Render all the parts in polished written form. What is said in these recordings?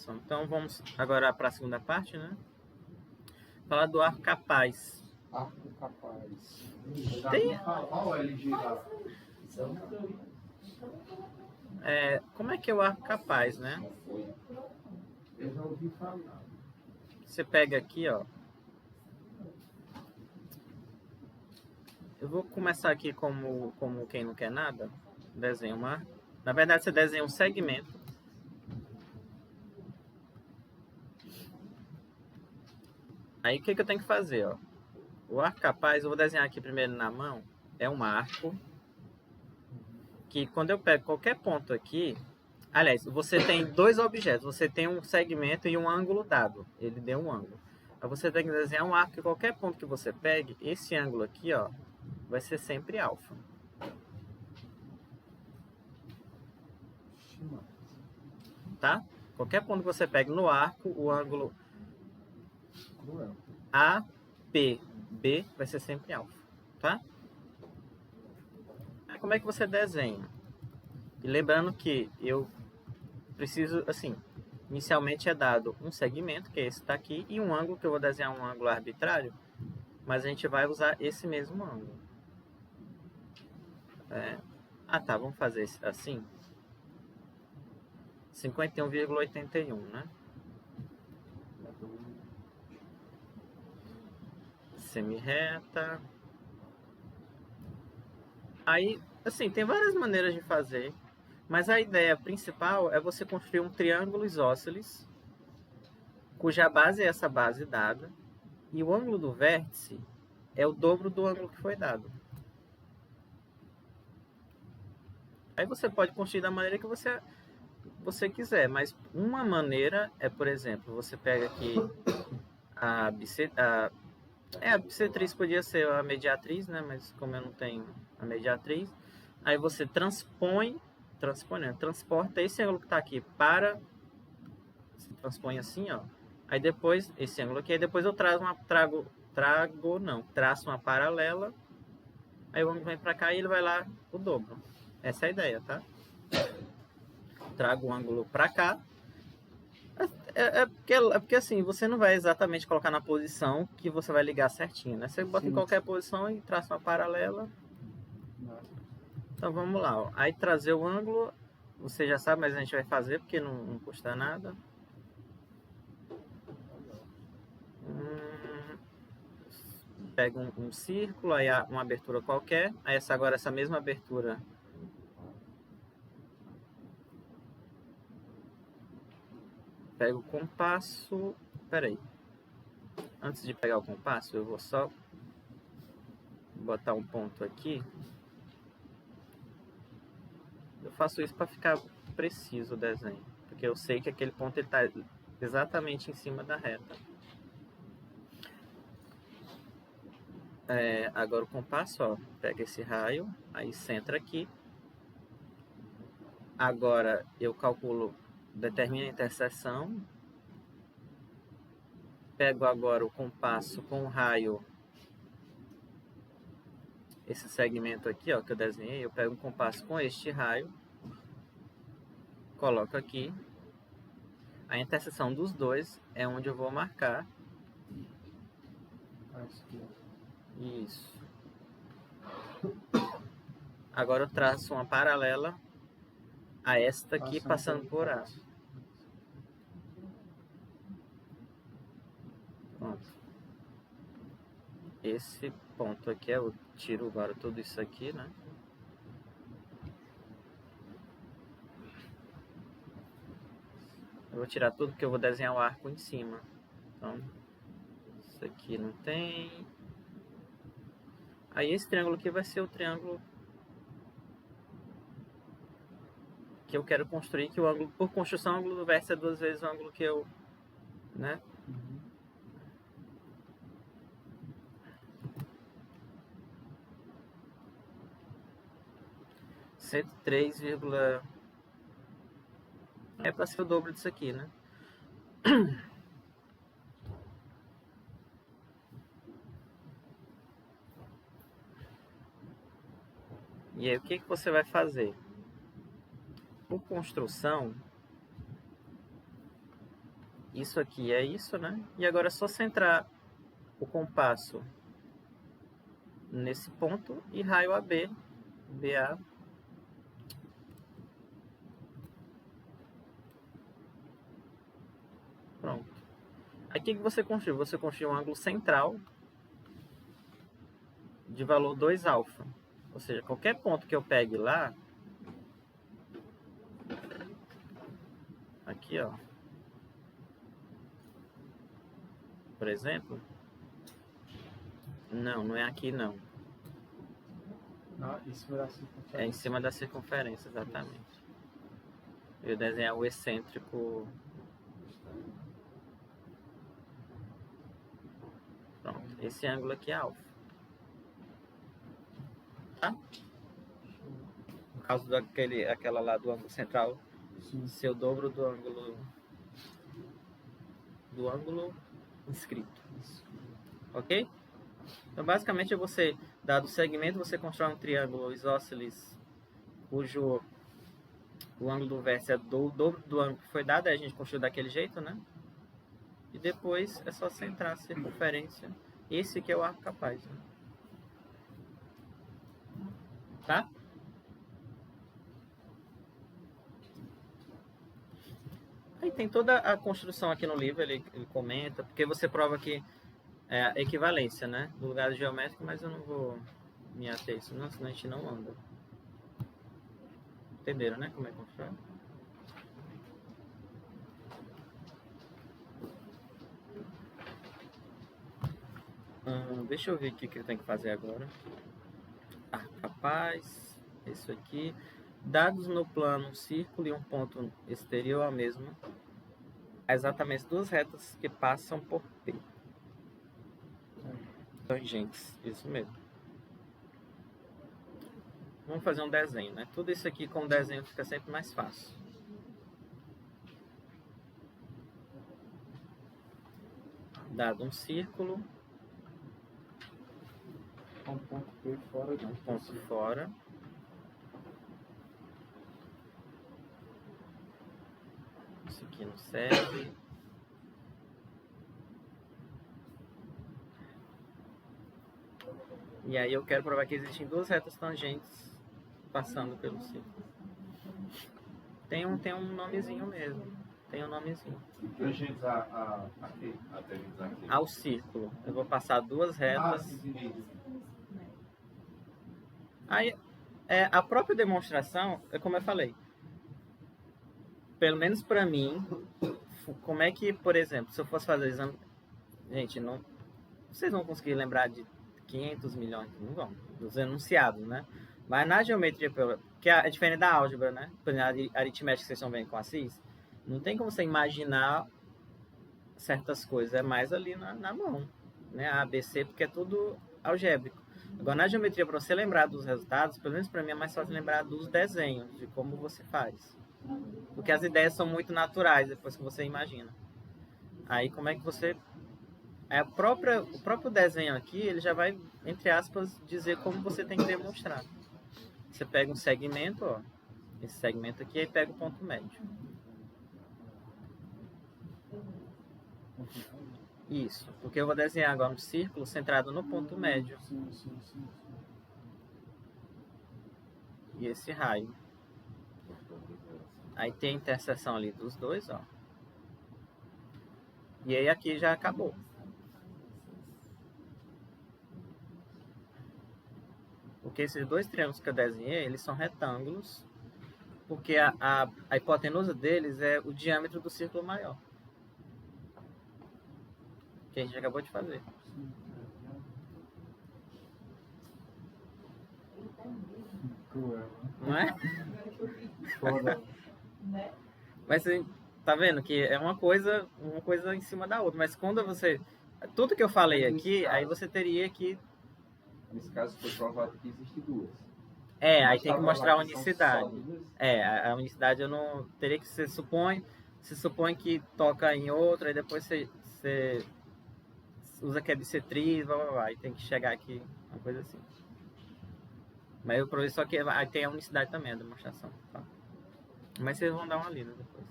construção. Então vamos agora para a segunda parte, né? Falar do arco capaz. Arco capaz. Tem... Qual é o LG da... como é que é o arco capaz, né? Eu já ouvi falar. Você pega aqui, ó. Eu vou começar aqui como quem não quer nada. Desenha uma... Na verdade, você desenha um segmento. Aí, o que eu tenho que fazer, ó? O arco capaz, eu vou desenhar aqui primeiro na mão. É um arco. Que quando eu pego qualquer ponto aqui... Aliás, você tem dois objetos. Você tem um segmento e um ângulo dado. Ele deu um ângulo. Aí você tem que desenhar um arco que qualquer ponto que você pegue, esse ângulo aqui, ó, vai ser sempre alfa. Tá? Qualquer ponto que você pegue no arco, o ângulo APB vai ser sempre alfa. Tá? Aí, como é que você desenha? E lembrando que eu preciso, assim, inicialmente é dado um segmento, que é esse que está aqui, e um ângulo, que eu vou desenhar um ângulo arbitrário, mas a gente vai usar esse mesmo ângulo. Ah, tá, vamos fazer assim. 51,81, né? Semi-reta. Aí, assim, tem várias maneiras de fazer, mas a ideia principal é você construir um triângulo isósceles, cuja base é essa base dada, e o ângulo do vértice é o dobro do ângulo que foi dado. Aí você pode construir da maneira que você quiser, mas uma maneira é, por exemplo, você pega aqui a bissetriz podia ser a mediatriz, né? Mas como eu não tenho a mediatriz, aí você transporta esse ângulo que está aqui para... Você transpõe assim, ó. Aí depois, esse ângulo aqui, aí depois eu traço uma paralela, aí o ângulo vem para cá e ele vai lá o dobro. Essa é a ideia, tá? Trago o ângulo para cá. Porque assim, você não vai exatamente colocar na posição que você vai ligar certinho, né? Você bota em qualquer posição e traça uma paralela. Então vamos lá, ó. Aí trazer o ângulo, você já sabe, mas a gente vai fazer porque não custa nada. Pega um círculo, aí uma abertura qualquer. Aí agora essa mesma abertura... Pega o compasso... Peraí. Antes de pegar o compasso, eu vou só botar um ponto aqui. Eu faço isso para ficar preciso o desenho, porque eu sei que aquele ponto está exatamente em cima da reta. Agora o compasso, ó, pega esse raio, aí centra aqui. Agora eu calculo, determino a interseção. Pego agora o compasso com o raio, esse segmento aqui, ó, que eu desenhei. Eu pego um compasso com este raio, coloco aqui. A interseção dos dois é onde eu vou marcar. Isso. Agora eu traço uma paralela a esta aqui, passando por A. Pronto. Esse ponto aqui, eu tiro agora tudo isso aqui, né? Eu vou tirar tudo porque eu vou desenhar o arco em cima. Então, isso aqui não tem. Aí esse triângulo aqui vai ser o triângulo que eu quero construir, que o ângulo, por construção, o ângulo do vértice é 2 vezes o ângulo que eu, né? 103, é para ser o dobro disso aqui, né? E aí, o que você vai fazer? Por construção, Isso aqui é isso, né? E agora é só centrar o compasso nesse ponto e raio AB, BA. Pronto. Aí o que você construiu? Você construiu um ângulo central de valor 2 alfa. Ou seja, qualquer ponto que eu pegue lá, aqui ó, por exemplo, não é aqui não. Em cima da circunferência. É em cima da circunferência, exatamente. Eu ia desenhar o excêntrico. Pronto, esse ângulo aqui é alfa. Tá? Por causa aquela lá do ângulo central, ser o dobro do ângulo inscrito. Ok? Então, basicamente, você, dado o segmento, você constrói um triângulo isósceles, cujo o ângulo do vértice é do dobro do ângulo que foi dado, aí a gente construiu daquele jeito, né? E depois é só centrar a circunferência. Esse aqui é o arco capaz. Né? Tá? Aí tem toda a construção aqui no livro, ele comenta, porque você prova que é a equivalência, né? Do lugar geométrico, mas eu não vou me ater a isso, não, senão a gente não anda. Entenderam, né? Como é que constrói? Deixa eu ver o que eu tenho que fazer agora. Capaz, isso aqui. Dados no plano um círculo e um ponto exterior ao mesmo, há exatamente duas retas que passam por P. Tangentes, isso mesmo. Vamos fazer um desenho, né? Tudo isso aqui com o desenho fica sempre mais fácil. Dado um círculo, Um ponto P fora de um ponto fora. Isso aqui não serve. E aí eu quero provar que existem duas retas tangentes passando pelo círculo. Tem um nomezinho mesmo. Tem um nomezinho. Tangentes aqui. Ao círculo. Eu vou passar duas retas. Aí, a própria demonstração, é como eu falei. Pelo menos para mim, como é que, por exemplo, se eu fosse fazer exame... Gente, não, vocês vão conseguir lembrar de 500 milhões, não vão, dos enunciados, né? Mas na geometria, que é diferente da álgebra, né? Por exemplo, a aritmética que vocês estão vendo com a CIS, não tem como você imaginar certas coisas, é mais ali na mão, né? A, B, C, porque é tudo algébrico. Agora, na geometria, para você lembrar dos resultados, pelo menos para mim é mais fácil lembrar dos desenhos, de como você faz. Porque as ideias são muito naturais depois que você imagina. Aí, como é que você... o próprio desenho aqui, ele já vai, entre aspas, dizer como você tem que demonstrar. Você pega um segmento, ó, esse segmento aqui, e pega o ponto médio. Isso, porque eu vou desenhar agora um círculo centrado no ponto médio. E esse raio. Aí tem a interseção ali dos dois, ó. E aí aqui já acabou. Porque esses dois triângulos que eu desenhei, eles são retângulos, porque a hipotenusa deles é o diâmetro do círculo maior. Que a gente acabou de fazer. Não é? Mas você tá vendo que é uma coisa em cima da outra. Mas quando você... Tudo que eu falei aqui, aí você teria que... Nesse caso foi provado que existe duas. Aí tem que mostrar a unicidade. A unicidade eu não... Teria que se supõe que toca em outra, aí depois você usa que é bissetriz, blá, blá, blá, aí tem que chegar aqui, uma coisa assim. Mas eu provei só que aí tem a unicidade também, a demonstração. Tá? Mas vocês vão dar uma lida depois.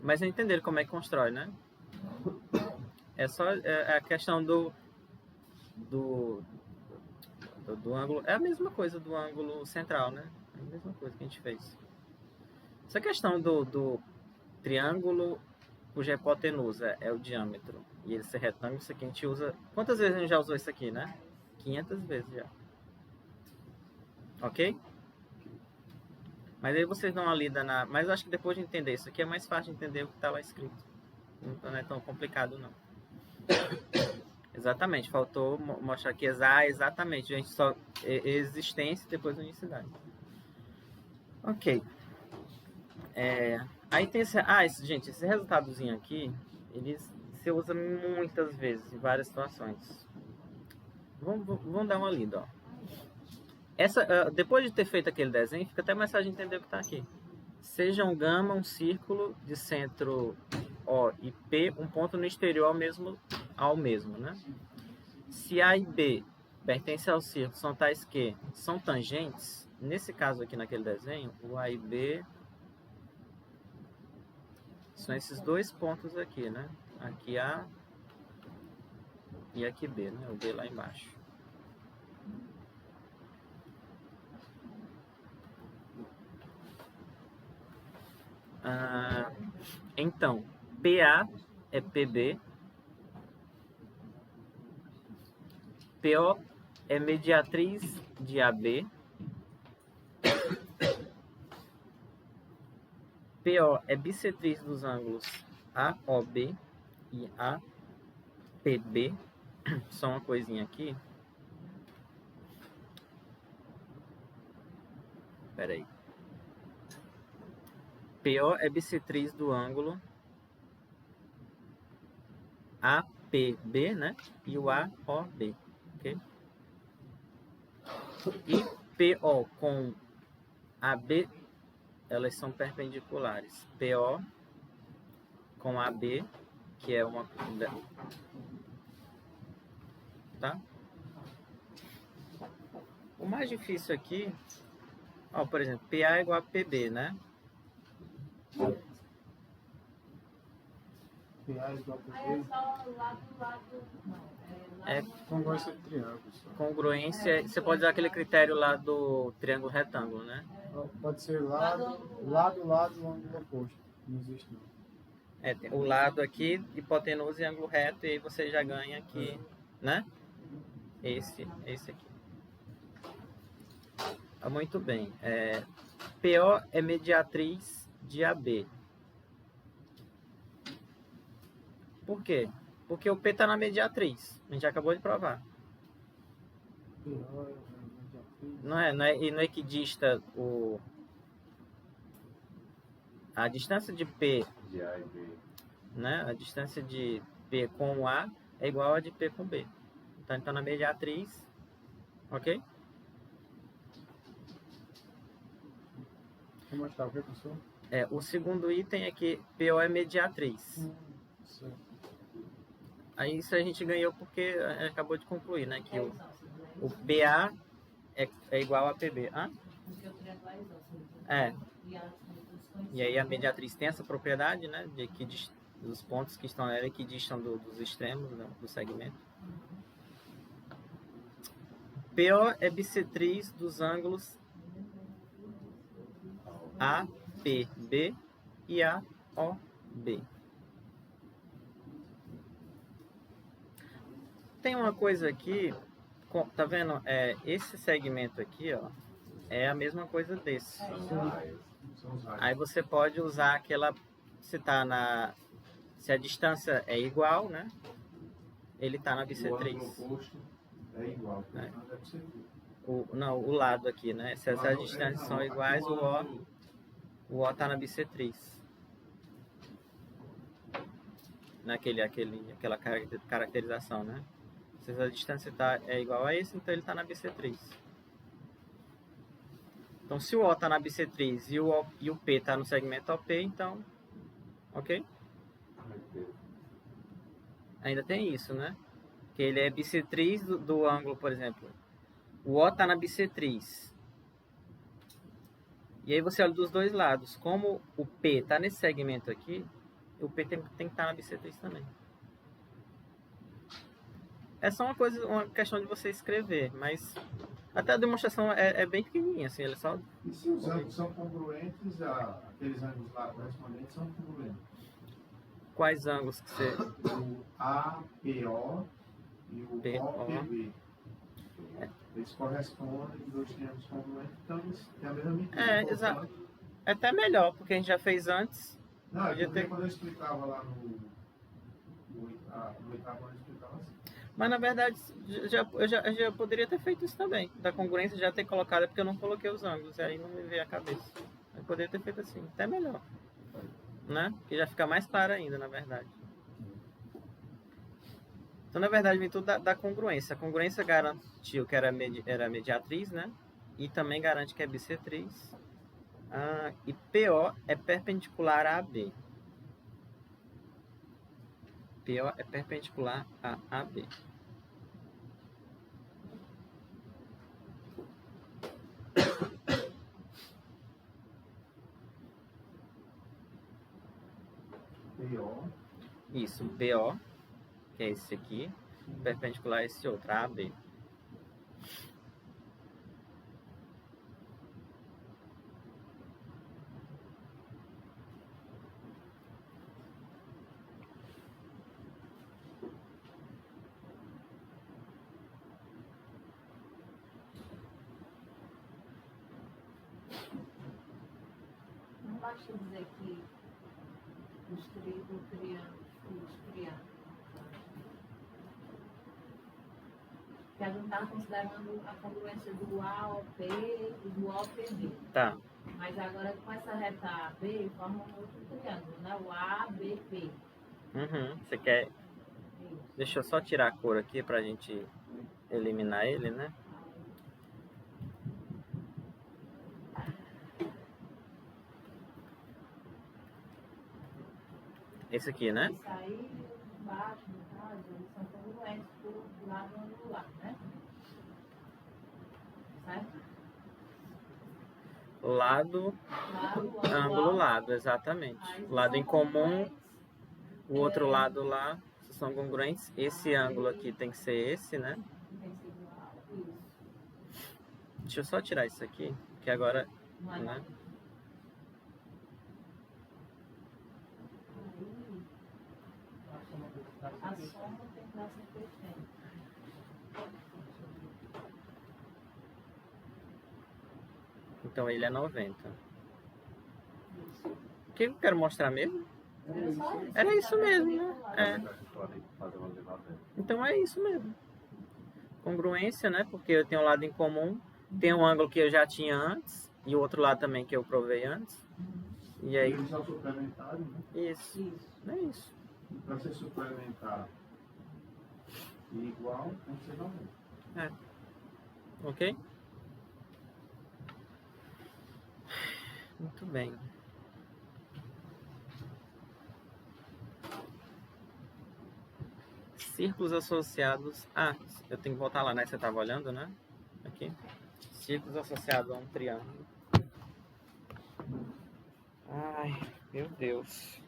Mas entenderam como é que constrói, né? É só a questão do ângulo. É a mesma coisa do ângulo central, né? É a mesma coisa que a gente fez. Essa questão do triângulo cuja hipotenusa é o diâmetro e ele ser retângulo, isso aqui a gente usa... Quantas vezes a gente já usou isso aqui, né? 500 vezes já. Ok? Mas aí vocês dão uma lida na... Mas eu acho que depois de entender isso aqui é mais fácil de entender o que está lá escrito. Não é tão complicado, não. Exatamente, faltou mostrar aqui exatamente. A gente só existência e depois unicidade. Ok. Aí tem esse... gente, esse resultadozinho aqui, você usa muitas vezes, em várias situações. Vamos dar uma lida, ó. Depois de ter feito aquele desenho, fica até mais fácil de entender o que está aqui. Seja um gama, um círculo de centro O e P, um ponto no exterior ao mesmo, né? Se A e B pertencem ao círculo, são tais que são tangentes, nesse caso aqui naquele desenho, o A e B são esses dois pontos aqui, né? Aqui A e aqui B, né? O B lá embaixo. Então, PA é PB, PO é mediatriz de AB, PO é bissetriz dos ângulos AOB e APB. Só uma coisinha aqui. Espera aí. PO é bissetriz do ângulo APB, né? E o AOB, ok? E PO com AB, elas são perpendiculares. PO com AB, que é uma... Tá? O mais difícil aqui... Ó, por exemplo, PA é igual a PB, né? PA é igual a PB. É Congruência de triângulos. congruência, você pode usar aquele critério lá do triângulo retângulo, né? Pode ser lado, ângulo oposto. Não existe não. Tem o lado aqui, hipotenusa e ângulo reto, e aí você já ganha aqui, né? Esse aqui. Muito bem. PO é mediatriz de AB. Por quê? Porque o P está na mediatriz. A gente acabou de provar. Não é equidista a distância de P, De A e B. né? A distância de P com o A é igual a de P com B. Então, está na mediatriz, ok? Vou mostrar o que, professor? O segundo item é que PO é mediatriz. Certo. Aí isso a gente ganhou porque a gente acabou de concluir, né? Que o PA é igual a PB. E aí a mediatriz tem essa propriedade, né? De que dos pontos que estão nela equidistam dos extremos, né, do segmento. PO é bissetriz dos ângulos APB e AOB. Tem uma coisa aqui, tá vendo? Esse segmento aqui, ó, é a mesma coisa desse. Aí você pode usar aquela, se a distância é igual, né? Ele tá na bissetriz. O ângulo oposto é igual. O lado aqui, né? Se essas distâncias são iguais, o O tá na bissetriz. Aquela caracterização, né? Se a distância é igual a esse, então ele está na bissetriz. Então, se o O está na bissetriz e o P está no segmento OP, então, ok? Ainda tem isso, né? Que ele é bissetriz do ângulo, por exemplo. O O está na bissetriz. E aí você olha dos dois lados. Como o P está nesse segmento aqui, O P tem que estar na bissetriz também. É só uma questão de você escrever, mas até a demonstração é bem pequenininha, assim, ele só... E se os ângulos são congruentes, aqueles ângulos lá correspondentes são congruentes? Quais ângulos que você... O APO e o OPB. Eles correspondem, os dois triângulos congruentes, então eles têm a mesma medida. Exato. É até melhor, porque a gente já fez antes. Não, é porque quando eu explicava lá no oitavo ano, eu explicava assim. Mas na verdade, eu já poderia ter feito isso também. Da congruência já ter colocado, é porque eu não coloquei os ângulos, e aí não me veio a cabeça. Eu poderia ter feito assim, até melhor. Né? Que já fica mais claro ainda, na verdade. Então, na verdade, vem tudo da congruência. A congruência garantiu que era mediatriz, né? E também garante que é bissetriz. E PO é perpendicular a AB. PO é perpendicular a AB. PO. Isso, PO, que é esse aqui, perpendicular a esse outro, a AB. Não basta dizer que os triângulos, que a gente está considerando a congruência do AOP e do OPB. Tá. Mas agora com essa reta AB forma um outro triângulo, né? O ABP. Você quer... Deixa eu só tirar a cor aqui pra gente eliminar ele, né? Esse aqui, né? Isso aí, embaixo, no caso, eles são congruentes do lado angular, né? Certo? Ângulo, lado, exatamente. Lado em comum, o outro lado lá, são congruentes. Esse ângulo aqui tem que ser esse, né? Tem que ser igual, isso. Deixa eu só tirar isso aqui, que agora, né? A soma tem que dar 180. Então ele é 90. O que eu quero mostrar mesmo? Era isso mesmo, né? Então é isso mesmo. Congruência, né? Porque eu tenho um lado em comum, tem um ângulo que eu já tinha antes, e o outro lado também que eu provei antes. E aí... Eles são suplementares, né? Isso. É isso. Para ser suplementar e igual, tem que ser 90. Ok? Muito bem. Círculos associados... eu tenho que voltar lá, né? Você estava olhando, né? Aqui. Círculos associados a um triângulo. Ai, meu Deus.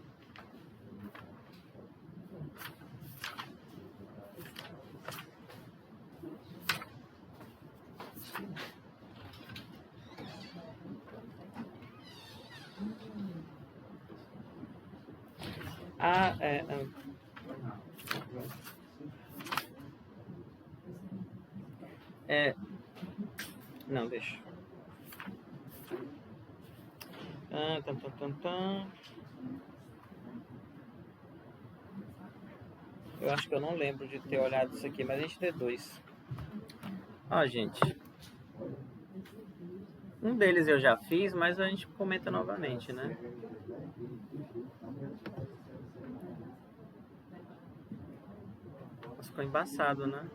Não, deixa. Eu acho que eu não lembro de ter olhado isso aqui, mas a gente tem dois. Ó, gente. Um deles eu já fiz, mas a gente comenta novamente, né? Ficou embaçado, né?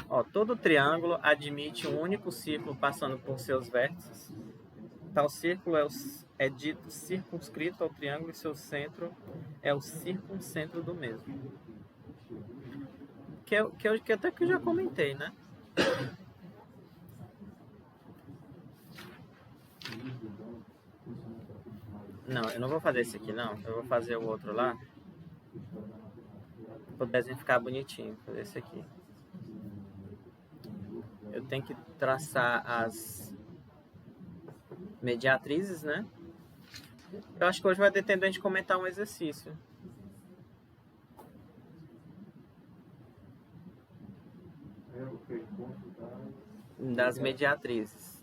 Ó, todo triângulo admite um único círculo passando por seus vértices. Tal círculo é dito circunscrito ao triângulo e seu centro é o circuncentro do mesmo. Que até que eu já comentei, né? Não, eu não vou fazer esse aqui, não. Eu vou fazer o outro lá. Para o desenho ficar bonitinho. Vou fazer esse aqui. Eu tenho que traçar as mediatrizes, né? Eu acho que hoje vai ter tempo de a gente comentar um exercício. Das mediatrizes.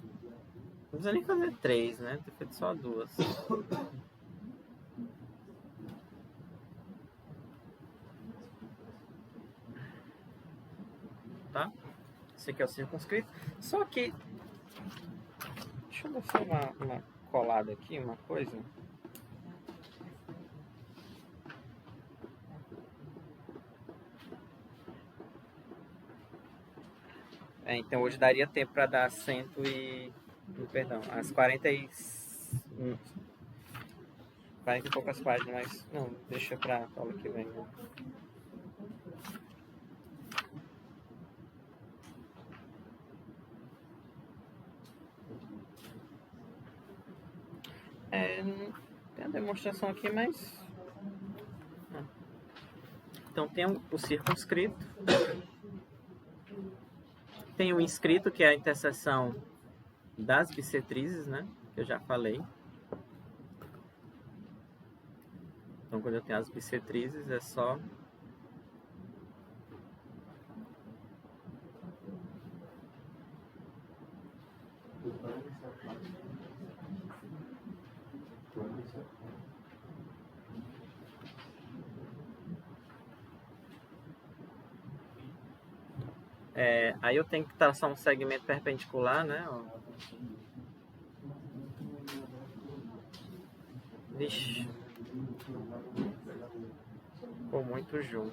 Não precisa nem fazer 3, né? Ter feito só 2. Tá? Esse aqui é o circunscrito. Só que... Deixa eu dar só uma colada aqui, uma coisa. Então hoje daria tempo para dar 100 e... Perdão, as 40 e poucas páginas, mas não, deixa para a aula que vem. Né? Tem a demonstração aqui, mas... Não. Então tem o circunscrito. Tem o inscrito, que é a interseção das bissetrizes, né? Que eu já falei. Então, quando eu tenho as bissetrizes, é só... aí eu tenho que traçar um segmento perpendicular, né? Ó. Vixe. Ficou muito junto.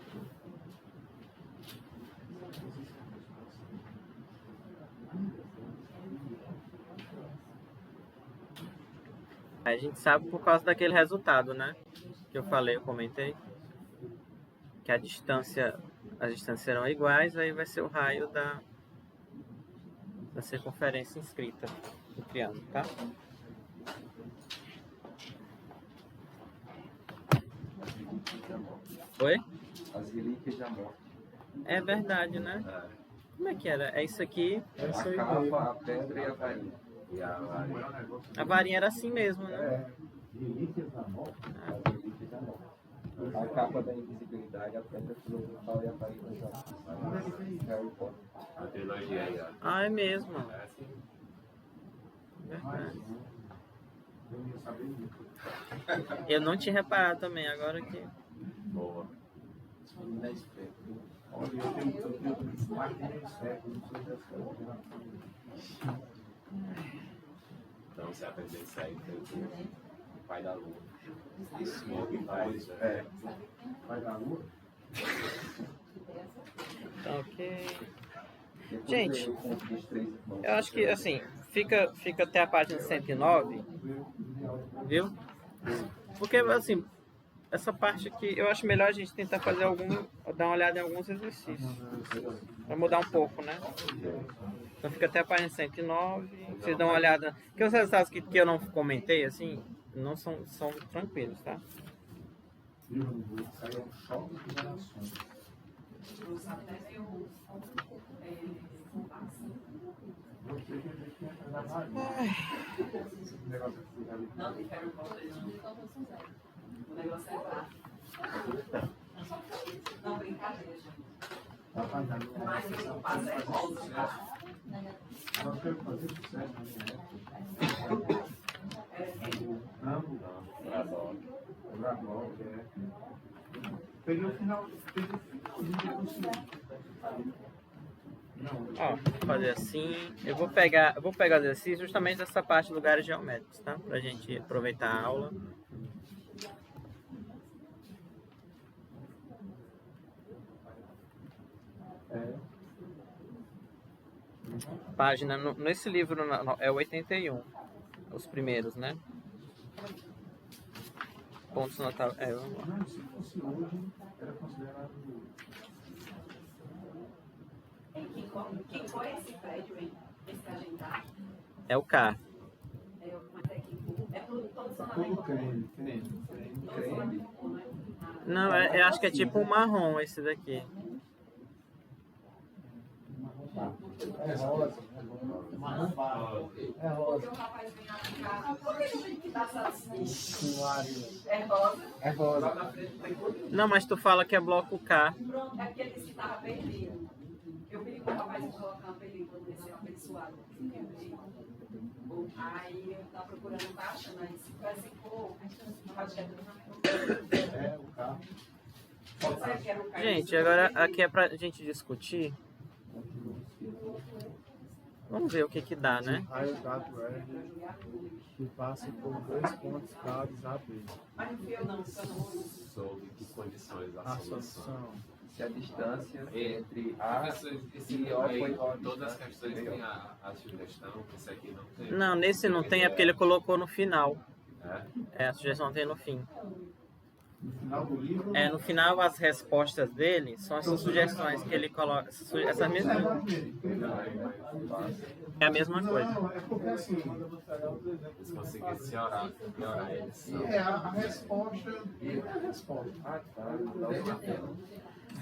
Aí a gente sabe por causa daquele resultado, né? Que eu falei, eu comentei. Que as distâncias serão iguais, aí vai ser o raio da circunferência inscrita do triângulo, tá? Oi? As relíquias da morte. É verdade, né? Como é que era? É isso aqui. A capa, a pedra e a varinha. A varinha era assim mesmo, As né? relíquias da morte. A capa da invisibilidade, a pedra filosofal e a varinha da Harry Potter. A trilogia aí, ó. Ah, é mesmo. Verdade. Eu não tinha reparado também, agora que... Boa. Olha, eu tenho mais de meio século, não sei dessa hora. Então, você aprendeu isso aí, o pai da lua. Isso, Vai da lua? Tá ok. Gente, eu acho que assim, fica até a página 109, viu? Porque assim, essa parte aqui, eu acho melhor a gente tentar fazer dar uma olhada em alguns exercícios. Pra mudar um pouco, né? Então fica até a página 109, vocês dão uma olhada. Porque os resultados que eu não comentei, assim, não são tranquilos, tá? Isso aí é um choque de gerações. Não, de Harry Potter, eles não ficam com zero. O negócio é lá. Não, brincadeira, gente. Mas eu passo é rosa, tá? Eu quero fazer sucesso na minha época. Não, peguei o final, não consegui. Ó, vou fazer assim. Eu vou pegar o exercício justamente dessa parte de lugares geométricos, tá? Pra gente aproveitar a aula. Página, nesse livro é o 81, os primeiros, né? Pontos notáveis. Vamos lá. Não, se fosse hoje, era considerado. Que cor é esse prédio, hein? Esse que a gente tá? É o K. Mas é que é Tudo creme. Não, eu acho que é tipo um marrom esse daqui. É rosa. Marrom barro. É rosa. É rosa. Não, mas tu fala que é bloco K. É porque ele disse que estava perdido. Eu pedi para o rapaz colocar uma película desse abençoado. Aí eu estava procurando, não tá achando, aí se tivesse cor, É o carro. Gente, agora aqui é pra gente discutir. Vamos ver o que dá, né? Raio dado R que passa por 2 pontos dados AB. Mas não fui eu não, Sob que condições A solução. Se a distância entre A e O foi todas as questões têm a sugestão, esse aqui não tem. Não, nesse não tem, é porque ele colocou no final. É? A sugestão tem no fim. No final do livro. No final as respostas dele são essas sugestões que ele coloca. Essa mesma. É a mesma coisa. Não, é porque assim. Eles conseguissem piorar eles. A resposta. É a resposta. Ah, tá.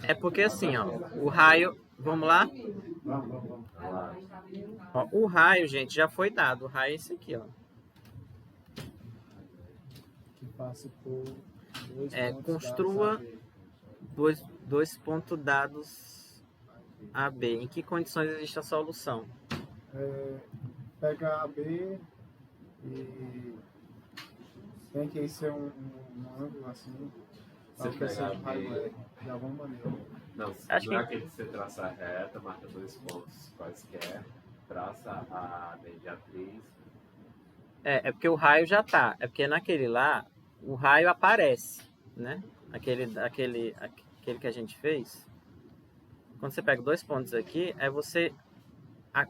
É porque assim, ó, o raio. Vamos lá? Vamos. Ó, o raio, gente, já foi dado. O raio é esse aqui, ó. Que passa por 2 pontos Construa dados AB. dois pontos dados AB. Em que condições existe a solução? Pega AB e tem que ser um ângulo assim. Você pega AB. De alguma maneira. Não, Acho não é que- aquele que você traça a reta, marca 2 pontos quaisquer, traça a mediatriz. É porque o raio já tá. É porque naquele lá, o raio aparece, né? Aquele que a gente fez. Quando você pega 2 pontos aqui, aí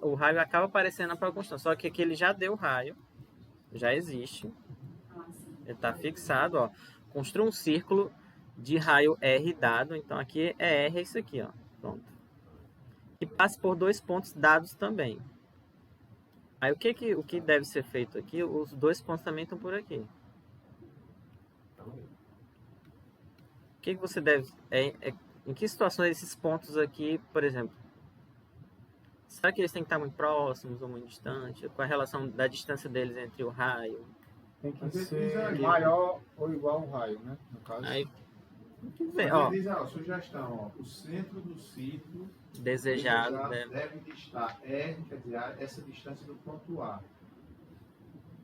o raio acaba aparecendo na própria constante. Só que aqui ele já deu raio. Já existe. Ele está fixado, ó. Construa um círculo de raio R dado. Então aqui é R, é isso aqui, ó. Pronto. E passe por 2 pontos dados também. Aí o que deve ser feito aqui? Os 2 pontos também estão por aqui. O que você deve... em que situações esses pontos aqui, por exemplo... Será que eles têm que estar muito próximos ou muito distantes? Qual a relação da distância deles entre o raio? Tem que ser maior ou igual ao raio, né? No caso. Aí, Ele diz, sugestão, o centro do círculo desejado, deve estar R, quer dizer, essa distância do ponto A.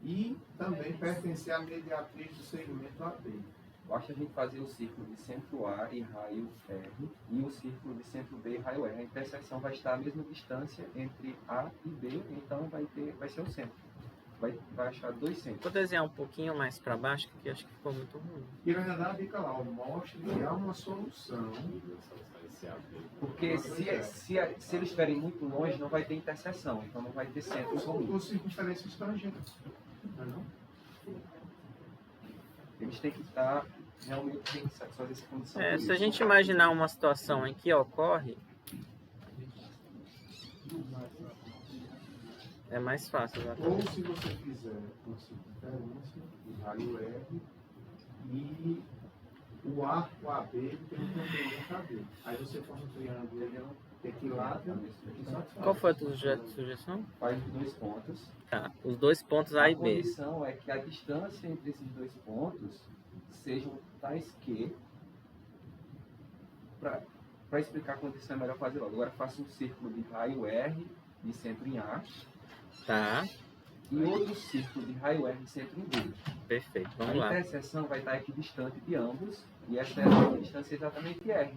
E também pertencer à mediatriz do segmento AB. Basta a gente fazer o círculo de centro A e raio R e o círculo de centro B e raio R. A interseção vai estar à mesma distância entre A e B, então vai ser o centro. Vai achar 2 centros. Vou desenhar um pouquinho mais para baixo, que acho que ficou muito ruim. E na verdade fica lá, mostra que há uma solução. Porque se eles estiverem muito longe, não vai ter interseção, então não vai ter centro comum. Os circunferências tangentes. Não? Eles têm que estar, realmente tem que fazer essa condição. Se a gente imaginar uma situação em que ocorre, é mais fácil. Ou se você fizer uma circunferência, o raio R, e o arco AB tem um comprimento AB. Aí você forma um triângulo equilátero. Qual foi a tua sugestão? Faz os 2 pontos. Tá, os 2 pontos A e A B. condição é que a distância entre esses 2 pontos sejam tais que, para explicar a condição é melhor fazer logo. Agora faça um círculo de raio R de centro em A. Tá, E outro círculo de raio R de centro em B. perfeito. Vamos A lá. interseção vai estar equidistante de ambos, e essa é a distância exatamente R.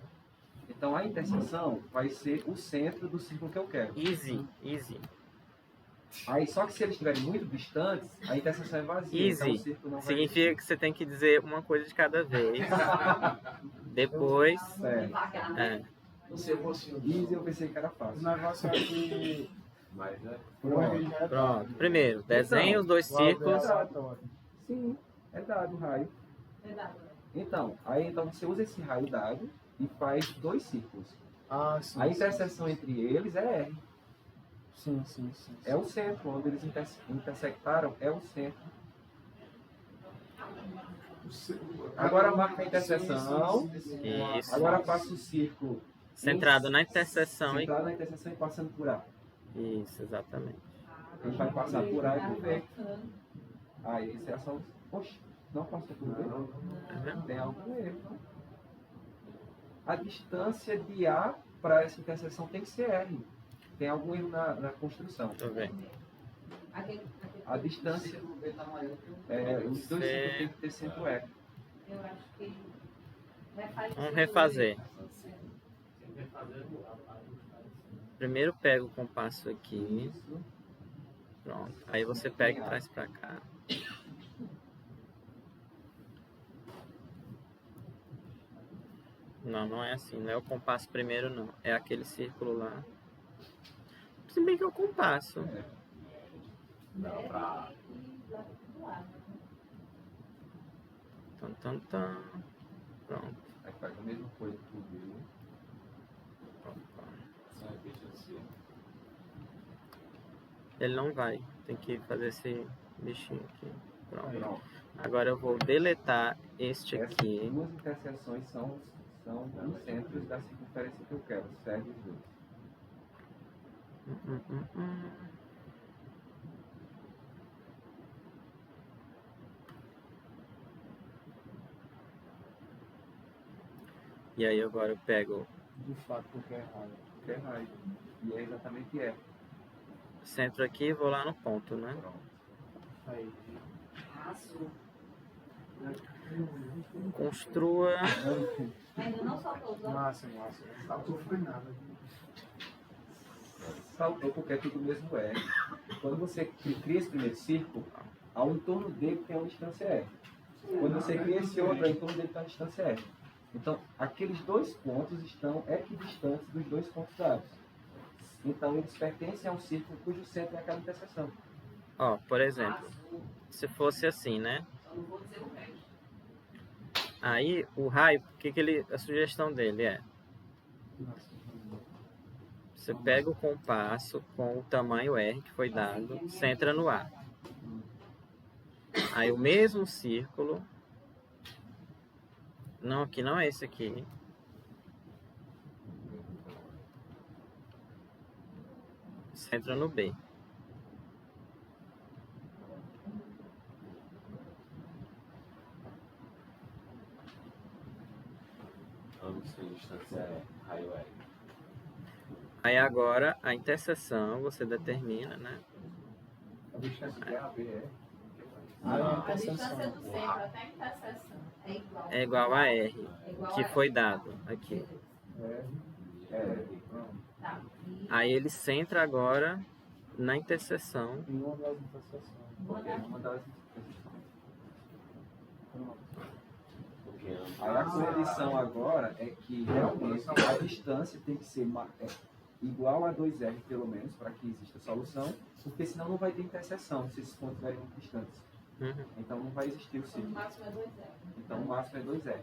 Então a interseção vai ser o centro do círculo que eu quero. Easy. Aí, só que se eles estiverem muito distantes, a interseção é vazia. Então, o Easy círculo não vai significa que você tem que dizer uma coisa de cada vez. Depois. É. Você fosse Easy, eu pensei que era fácil. O negócio é que. Mas é. Pronto. Primeiro, desenhe os 2 círculos. Sim, é dado o raio. Então você usa esse raio dado e faz 2 círculos. Ah, sim. A interseção entre eles é R. Sim. É o centro, onde eles intersectaram, é o centro. Agora marca a interseção. Isso. Agora passa o círculo. Centrado na interseção Centrado na interseção e passando por A. Isso, exatamente. A gente vai passar por A e por B. Aí essa é a solução. Oxe, não passou por B? Tem algum erro. A distância de A para essa interseção tem que ser R. Tem algum erro na construção. Deixa eu ver. A distância. Os dois círculos têm que ter centro R. Eu acho que Vamos refazer. Primeiro pega o compasso aqui. Pronto. Aí você pega e traz pra cá. Não, não é assim. Não é o compasso primeiro, não. É aquele círculo lá. Se bem que é o compasso. Não, pra... Tan, tan, tan. Pronto. Aí faz a mesma coisa por B. Ele não vai. Tem que fazer esse bichinho aqui. Pronto. Pronto. Agora eu vou deletar este Essas aqui. duas interseções são os centros da circunferência que eu quero. Segue os dois. Hum, hum, hum. E aí agora eu pego De fato, porque é raio. Que é raio. E é exatamente R. centro aqui e vou lá no ponto, né? Pronto. Aí. Construa. ainda não soltou os outros. Massa. Não foi nada. Saltou porque é tudo mesmo R. Quando você cria esse primeiro círculo, ao entorno dele tem uma distância R. Quando você cria esse outro, ao entorno dele tem uma distância R. Então, aqueles dois pontos estão equidistantes dos dois pontos dados. Então, eles pertencem a um círculo cujo centro é aquela interseção. Ó, por exemplo, se fosse assim, né? Aí o raio, a sugestão dele é: você pega o compasso com o tamanho R que foi dado, centra no A. Aí o mesmo círculo. Não, aqui não é esse aqui. Centra no B. Ambos têm distância raio R. Aí agora a interseção você determina, né? A distância de A, B, é. A distância do centro até a interseção É igual a R, é igual que a foi dado aqui. Tá. Aí ele centra agora na interseção. Em uma das interseções. Porque é uma das interseções. Porque Aí a condição agora é que realmente a distância tem que ser igual a 2R pelo menos, para que exista solução, porque senão não vai ter interseção se esses pontos estiverem muito distantes. Uhum. Então não vai existir o O círculo. máximo é 2 Então o máximo é 2R,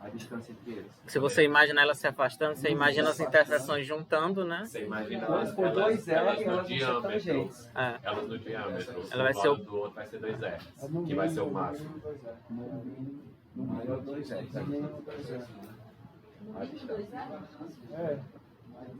a distância entre eles. Se você imagina ela se afastando, você imagina as interseções juntando, né? você imagina Quando for 2R, elas no vão ser diâmetro. tangentes. É. Elas no diâmetro. Ela vai do ser o- lado do outro vai ser 2R. É no Que vai ser o mínimo, máximo. no mínimo 2R. No maior 2R. No mínimo 2R. A distância. É.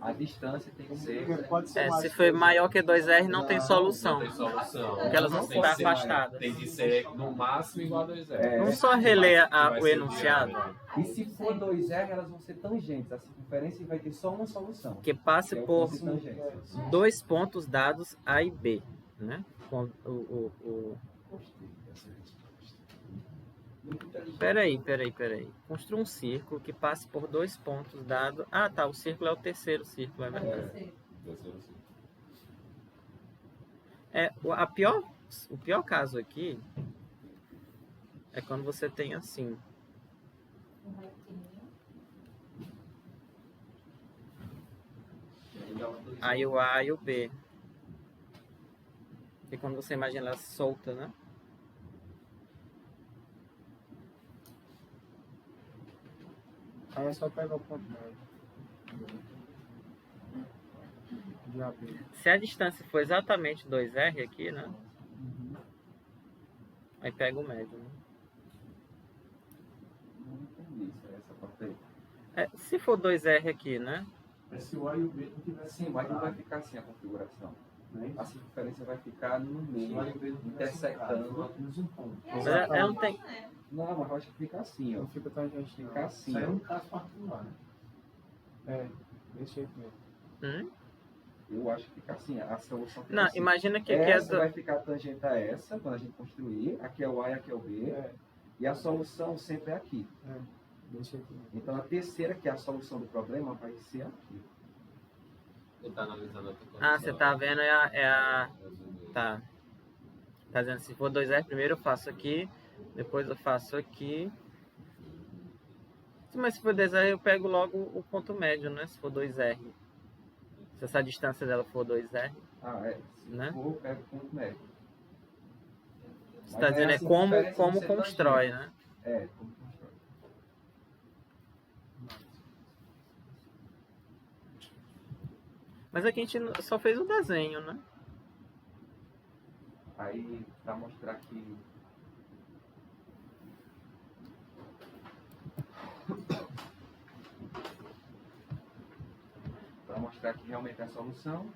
A distância tem que ser. Porque pode ser mais Se for que maior que 2R, não tem Não solução. tem solução. Porque elas vão Tem estar que ser afastadas. Tem que ser no máximo igual a 2R. Vamos só reler Vai o ser enunciado. diâmetro. E se for 2R, elas vão ser tangentes. A circunferência vai ter só uma solução. Que passe que é o por ponto de tangência. dois pontos dados A e B, né? Com Peraí. Construa um círculo que passe por dois pontos dados. Ah, tá. O círculo é o terceiro círculo, é verdade. O pior caso aqui é quando você tem assim. Aí o A e o B. E quando você imagina ela solta, né? Aí é só pegar o ponto médio. De AB. Se a distância for exatamente 2R aqui, né? Aí pega o médio, né? Se for 2R aqui, né? Mas se o A e o B não tivessem Sim, mas não vai ficar assim a configuração. né? A circunferência vai ficar no Se meio, o A e o B não tivessem intersectando. apenas um ponto. Mas ela não tem... Não, mas eu acho que fica assim, ó. Não fica tangente, não. Fica assim, Isso aí é ó. um caso particular, né? É, desse jeito mesmo. Eu acho que fica assim, a solução fica Não, assim. imagina que aqui é Essa do... vai ficar tangente a essa, quando a gente construir. Aqui é o A e aqui é o B. É, E a solução sempre é aqui. desse jeito mesmo. Então a terceira, que é a solução do problema, vai ser aqui. Ele tá analisando outra condição. Ah, você tá vendo, Tá. Tá dizendo, se for 2R, primeiro eu faço aqui, depois eu faço aqui. Mas se for 2R, eu pego logo o ponto médio, né? Se for 2R. Se essa distância dela for 2R, Ah, é. Se né? for, pega o ponto médio. Você Mas tá é dizendo assim, como diferença de ser constrói, tangente. né? É, como constrói. Mas aqui a gente só fez o desenho, né? Aí, para mostrar que... Para mostrar que realmente é a solução.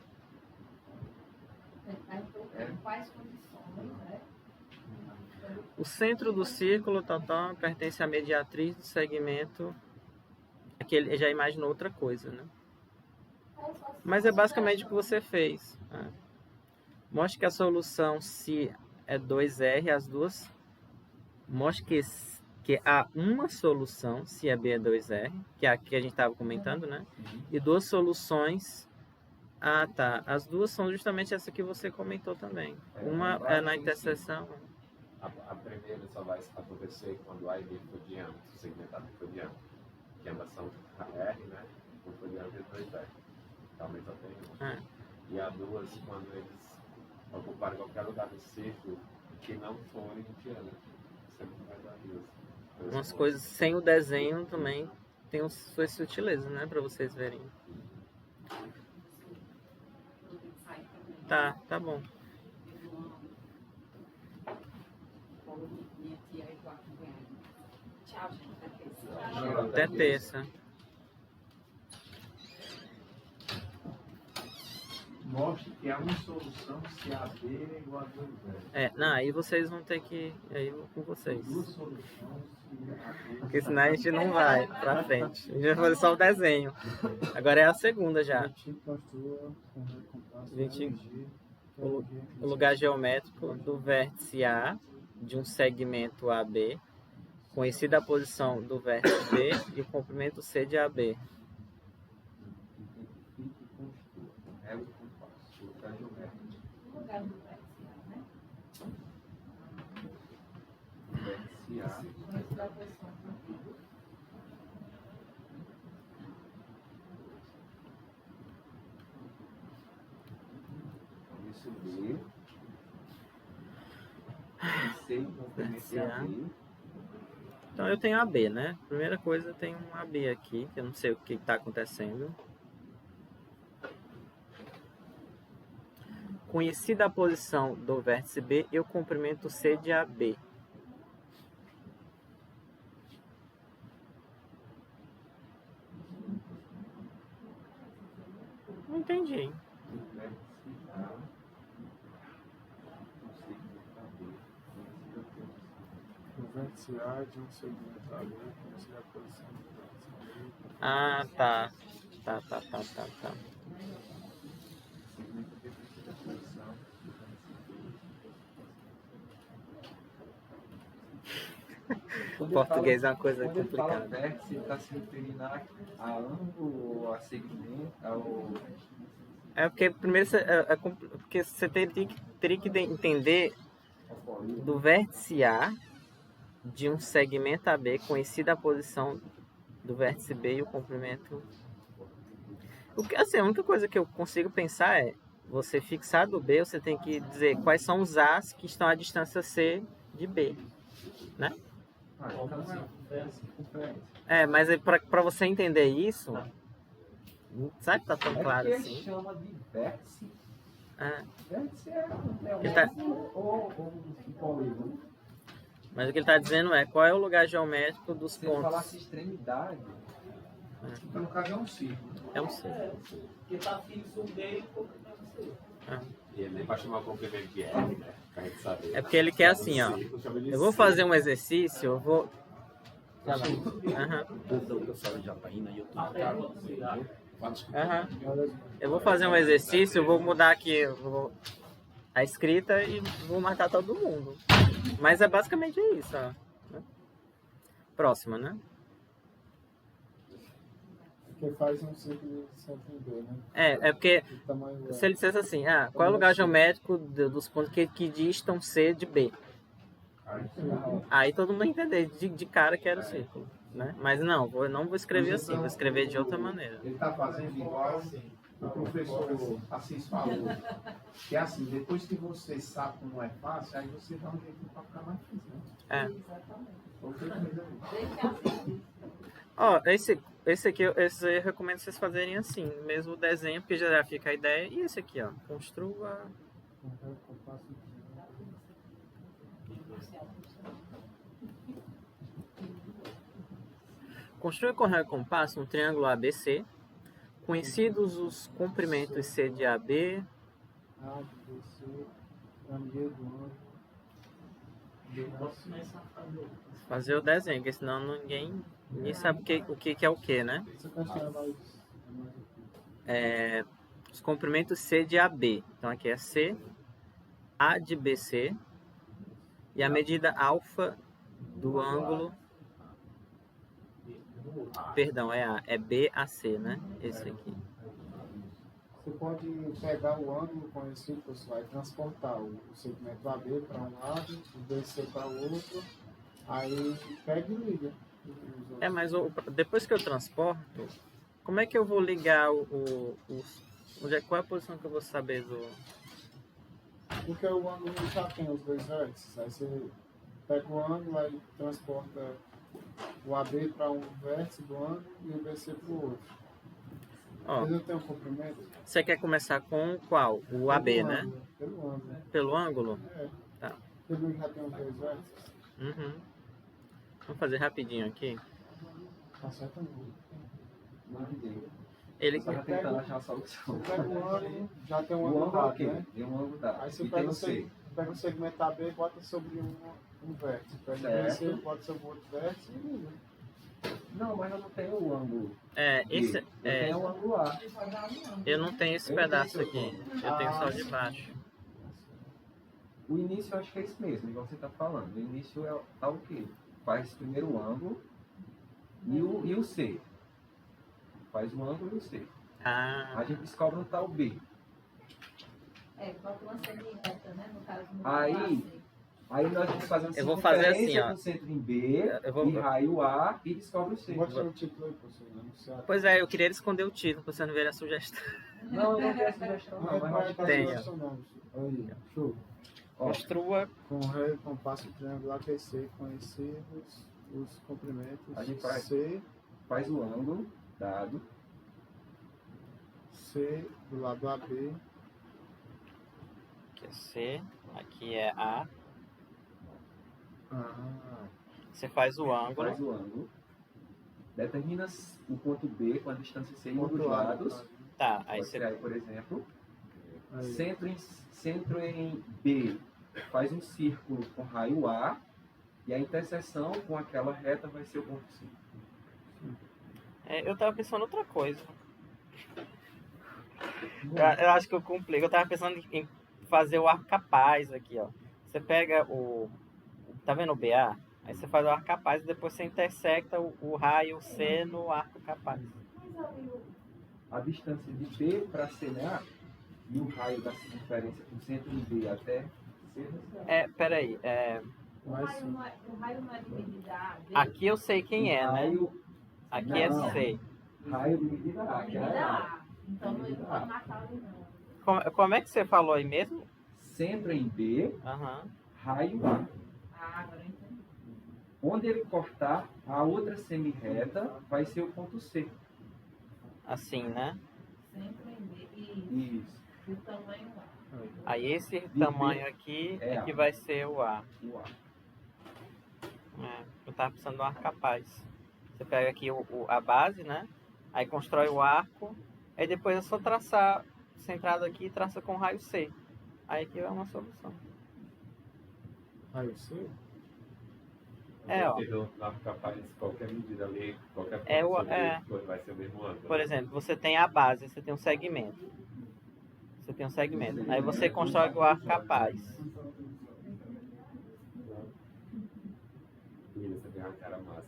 Quais condições, né? O centro do círculo pertence à mediatriz do segmento. Aqui ele já imaginou outra coisa, né? Mas é basicamente o que você fez. Mostre que a solução, se é 2R, as duas... Mostre que há uma solução, se é B é 2R, que é a que a gente estava comentando, né? E duas soluções... Ah, tá. As duas são justamente essa que você comentou também. Uma é na interseção... A primeira só vai acontecer quando A e B for diâmetro, o segmentado for diâmetro. Que ambas são R, né? Um for diâmetro e 2R. Talvez só tenha uma. E a duas, quando eles ocuparem qualquer lugar do círculo que não forem diâmetro. Sempre vai dar duas. Umas coisas sem o desenho também tem suas sutilezas, né? Pra vocês verem. Tá bom. Tchau, gente. Até terça. Mostre que há uma solução se A B é igual a 2R. Não, aí vocês vão ter que... Aí eu vou com vocês. Duas soluções se A B... Porque senão a gente não vai pra frente. A gente vai fazer só o desenho. Agora é a segunda já. 20 construa com recompensa. 20. O lugar geométrico do vértice A de um segmento AB, conhecida a posição do vértice B e o comprimento C de AB. É o compasso, o lugar geométrico. No lugar do vértice, né? Vértice A. Antes da posição. Isso B. C, comprimento AB. Então eu tenho AB, né? Primeira coisa, eu tenho um AB aqui, que eu não sei o que está acontecendo. Conhecida a posição do vértice B e o comprimento C de AB. Não entendi. O vértice A de um segmento AB, conhecida a posição do vértice B. Ah, tá. Português é uma coisa Quando ele fala complicada. vértice, ele está se referindo a ângulo, a segmento, ao... É porque primeiro porque você teria que entender do vértice A de um segmento AB, conhecida a posição do vértice B e o comprimento. Assim, a única coisa que eu consigo pensar é, você fixar do B, você tem que dizer quais são os A's que estão à distância C de B, né? Mas para você entender isso, sabe que tá tão claro Ele assim? chama de vértice. Vértice é Ele tá- ou um polígono. Mas o que ele está dizendo é qual é o lugar geométrico dos Se ele pontos. falasse extremidade, Então, no caso, é um círculo. É um círculo. Porque tá fixo o meio, comprimento C. E ele nem vai chamar o comprimento de R, né? Pra gente saber. É porque ele quer assim, ó. Eu vou fazer um exercício, eu vou. O pessoal já tá indo aí, eu tô na cara. Eu vou fazer um exercício, eu vou mudar aqui a escrita e vou marcar todo mundo. Mas é basicamente isso, ó. Próxima, né? Porque faz um círculo de centro em B, né? É porque De tamanho se ele dissesse assim, qual é o lugar geométrico dos pontos que distam C de B? Aí todo mundo ia entender de cara que era o círculo, né? Mas não, eu não vou escrever assim, vou escrever de outra maneira. Ele está fazendo igual o professor Assis falou. Que é assim, depois que você sabe como é fácil, aí você dá um jeito para ficar mais difícil. Né? Ó, esse aqui eu recomendo vocês fazerem assim, mesmo o desenho, porque já fica a ideia. E esse aqui, ó, construa. Construa com raio e compasso um triângulo ABC, conhecidos os comprimentos C de AB. A, B, C, a meio do ângulo. Posso começar a fazer. Fazer o desenho, porque senão ninguém sabe o que é o que, né? Essa questão é mais Os comprimentos C de AB. Então aqui é C, A de BC, e a medida alfa do ângulo. Perdão, é BAC, né? Esse aqui. Você pode pegar o ângulo conhecido, você vai transportar o segmento AB para um lado, o BC para o outro, aí pega e liga. Mas depois que eu transporto, como é que eu vou ligar qual é a posição que eu vou saber do... Porque o ângulo já tem os dois vértices, aí você pega o ângulo, aí transporta o AB para um vértice do ângulo e o BC para o outro. Ó, Mas eu tenho um comprimento? você quer começar com qual? O AB, Pelo né? ângulo, pelo ângulo. Pelo ângulo? É. Tá. Ele já tem os dois vértices. Uhum. Vamos fazer rapidinho aqui. Acerta muito. Ele Só tentando achar a solução. Você pega o ângulo, já tem um O ângulo ângulo dado, ok, né? tem um ângulo dado. Aí você E tem pega o o, C. pega o segmento AB e bota sobre um vértice. Pega o Certo. BC, bota sobre o outro vértice e liga. Não, mas eu não tenho o ângulo. esse Eu tenho o ângulo A. eu não tenho esse Eu pedaço tenho aqui. Eu tenho só de baixo. O início eu acho que é isso mesmo, igual você está falando. O início tá o quê? Faz primeiro o ângulo e o C. Faz o ângulo e o C. A gente descobre onde está o B. Bota uma semi-reta, né? No caso, no Aí nós vamos fazer uma Eu vou fazer assim, ó. com centro em B, Eu vou- e raio A e descobre o C. Bota o título aí, professor. Anunciar. Pois é, eu queria esconder o título pra você não ver a sugestão. Não, eu não tenho sugestão não, mas eu acho que Tem, ó. sugestão não. Aí, show. Ó, Construa. Com ré e compasso triangular ABC conhecidos os comprimentos A gente faz. C, faz o ângulo dado. C do lado AB, Aqui é C, aqui é A. Você faz o ângulo. Faz o ângulo. Determina o ponto B com a distância C em um dos ponto A, lados. Tá, aí Pode você. ser aí, por exemplo. Aí. Centro em B faz um círculo com raio A. E a interseção com aquela reta vai ser o ponto C. Eu tava pensando em outra coisa. Eu acho que eu complico. Eu tava pensando em fazer o arco capaz aqui, ó. Você pega tá vendo o BA? Aí você faz o arco capaz e depois você intersecta o raio C no arco capaz. A distância de B para C, né? E o raio da circunferência com centro em B até C. Peraí. O raio não é de medida A, B. Aqui eu sei quem é, né? Aqui é Não. C. Raio de medida A, que é Medida A. A. Então não pode marcar ali não. Como é que você falou aí mesmo? Centro em B, Aham. raio A. Agora eu entendi. Onde ele cortar a outra semi-reta, vai ser o ponto C. Assim, né? Sempre em B. E Isso. o tamanho lá. Aí esse tamanho aqui é é A. que vai ser o A. O A. Eu tava precisando de um arco capaz. Você pega aqui a base, né? Aí constrói o arco, aí depois é só traçar centrado aqui e traça com raio C. Aí aqui é uma solução. Raio C? É, ó. Porque no arco capaz, qualquer medida ali, qualquer É o- ponto é. vai ser o mesmo ângulo. Por exemplo, você tem a base, você tem um segmento. Você tem um segmento. Aí você constrói o arco capaz. Menina, você tem uma cara massa.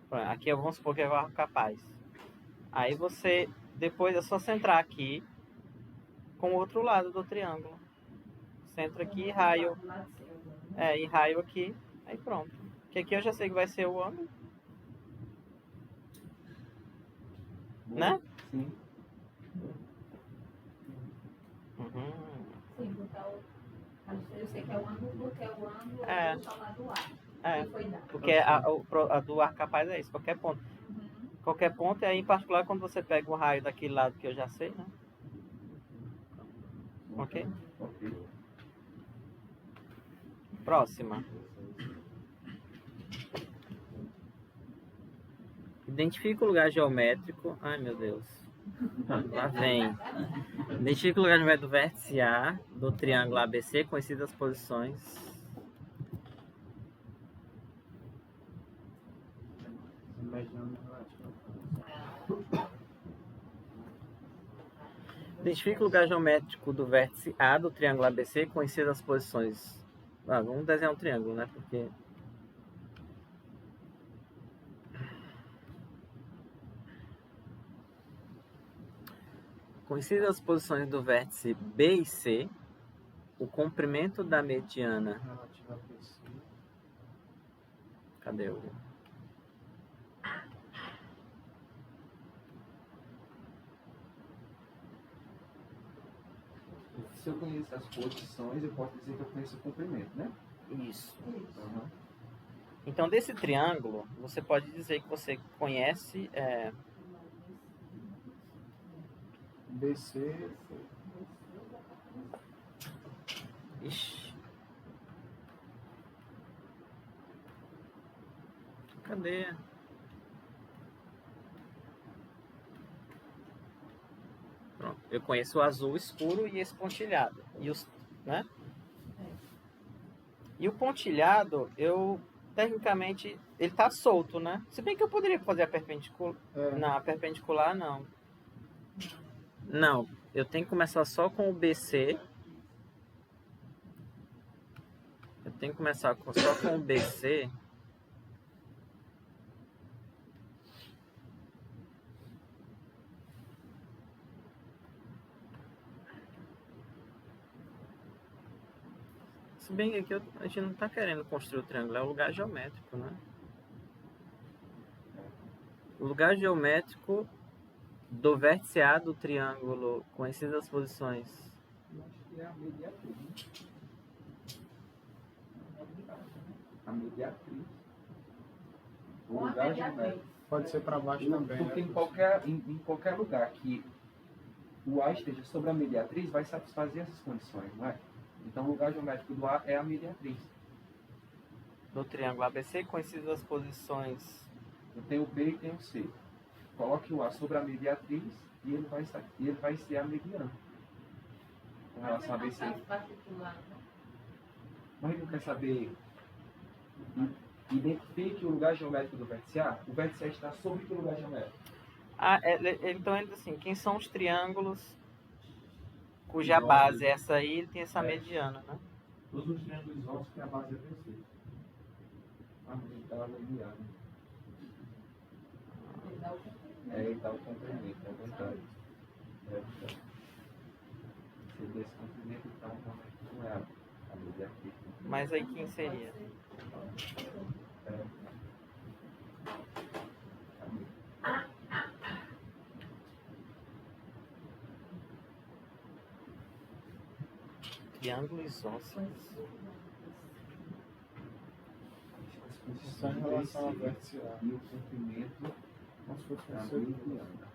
Aqui vamos supor que é o arco capaz. Aí você, depois é só centrar aqui com o outro lado do triângulo. Centro aqui, raio. E raio aqui. Aí pronto. Que aqui eu já sei que vai ser o ângulo. Né? Sim. Uhum. Sim, botar o. Eu sei que é o ângulo, porque é o ângulo É. do solar do ar. É. Que foi dado. Porque a do arco capaz é isso, qualquer ponto. Uhum. Qualquer ponto, e aí em particular quando você pega o raio daquele lado que eu já sei, né? Ok? Próxima. Identifica o lugar geométrico. Ai, meu Deus. Lá vem. Identifica o lugar geométrico do vértice A do triângulo ABC, conhecidas as posições. Identifica o lugar geométrico do vértice A do triângulo ABC, conhecidas as posições. Vamos desenhar um triângulo, né? Porque conhecidas as posições do vértice B e C, o comprimento da mediana. Relativa a PC. Cadê o? Se eu conheço as posições, eu posso dizer que eu conheço o comprimento, né? Isso. Uhum. Então, desse triângulo, você pode dizer que você conhece. BC. Ixi. Cadê? Pronto. Eu conheço o azul escuro e esse pontilhado. E os, né? E o pontilhado, tecnicamente, ele tá solto, né? Se bem que eu poderia fazer a perpendicular. Não, a perpendicular não. Não, eu tenho que começar só com o BC. Eu tenho que começar só com o BC. Se bem que aqui a gente não está querendo construir o triângulo, é o lugar geométrico, né? O lugar geométrico do vértice A do triângulo, conhecidas as posições. Eu acho que é a mediatriz. A mediatriz. O Com a lugar mediatriz. geométrico. Pode ser para baixo também. Porque né? em qualquer lugar que o A esteja sobre a mediatriz, vai satisfazer essas condições, não é? Então, o lugar geométrico do A é a mediatriz. Do triângulo ABC, conhecidas as posições. Eu tenho o B e tenho o C. Coloque o A sobre a mediatriz e ele vai ser a mediana. Com relação a BC. Particular, né? Mas ele não quer saber. Identifique o lugar geométrico do vértice A. O vértice A está sobre que lugar geométrico? Então ele diz assim, quem são os triângulos cuja base é essa aí, ele tem essa mediana, né? Todos os triângulos isósceles que a base é BC. Ele está a mediana. Ele dá o comprimento. Ele está o comprimento, é verdade. Se desse comprimento, então, não é a mediatriz. Mas aí quem seria? Triângulo isósceles. Só em relação ao vértice A. E o comprimento Como se fosse da um círculo. mediana.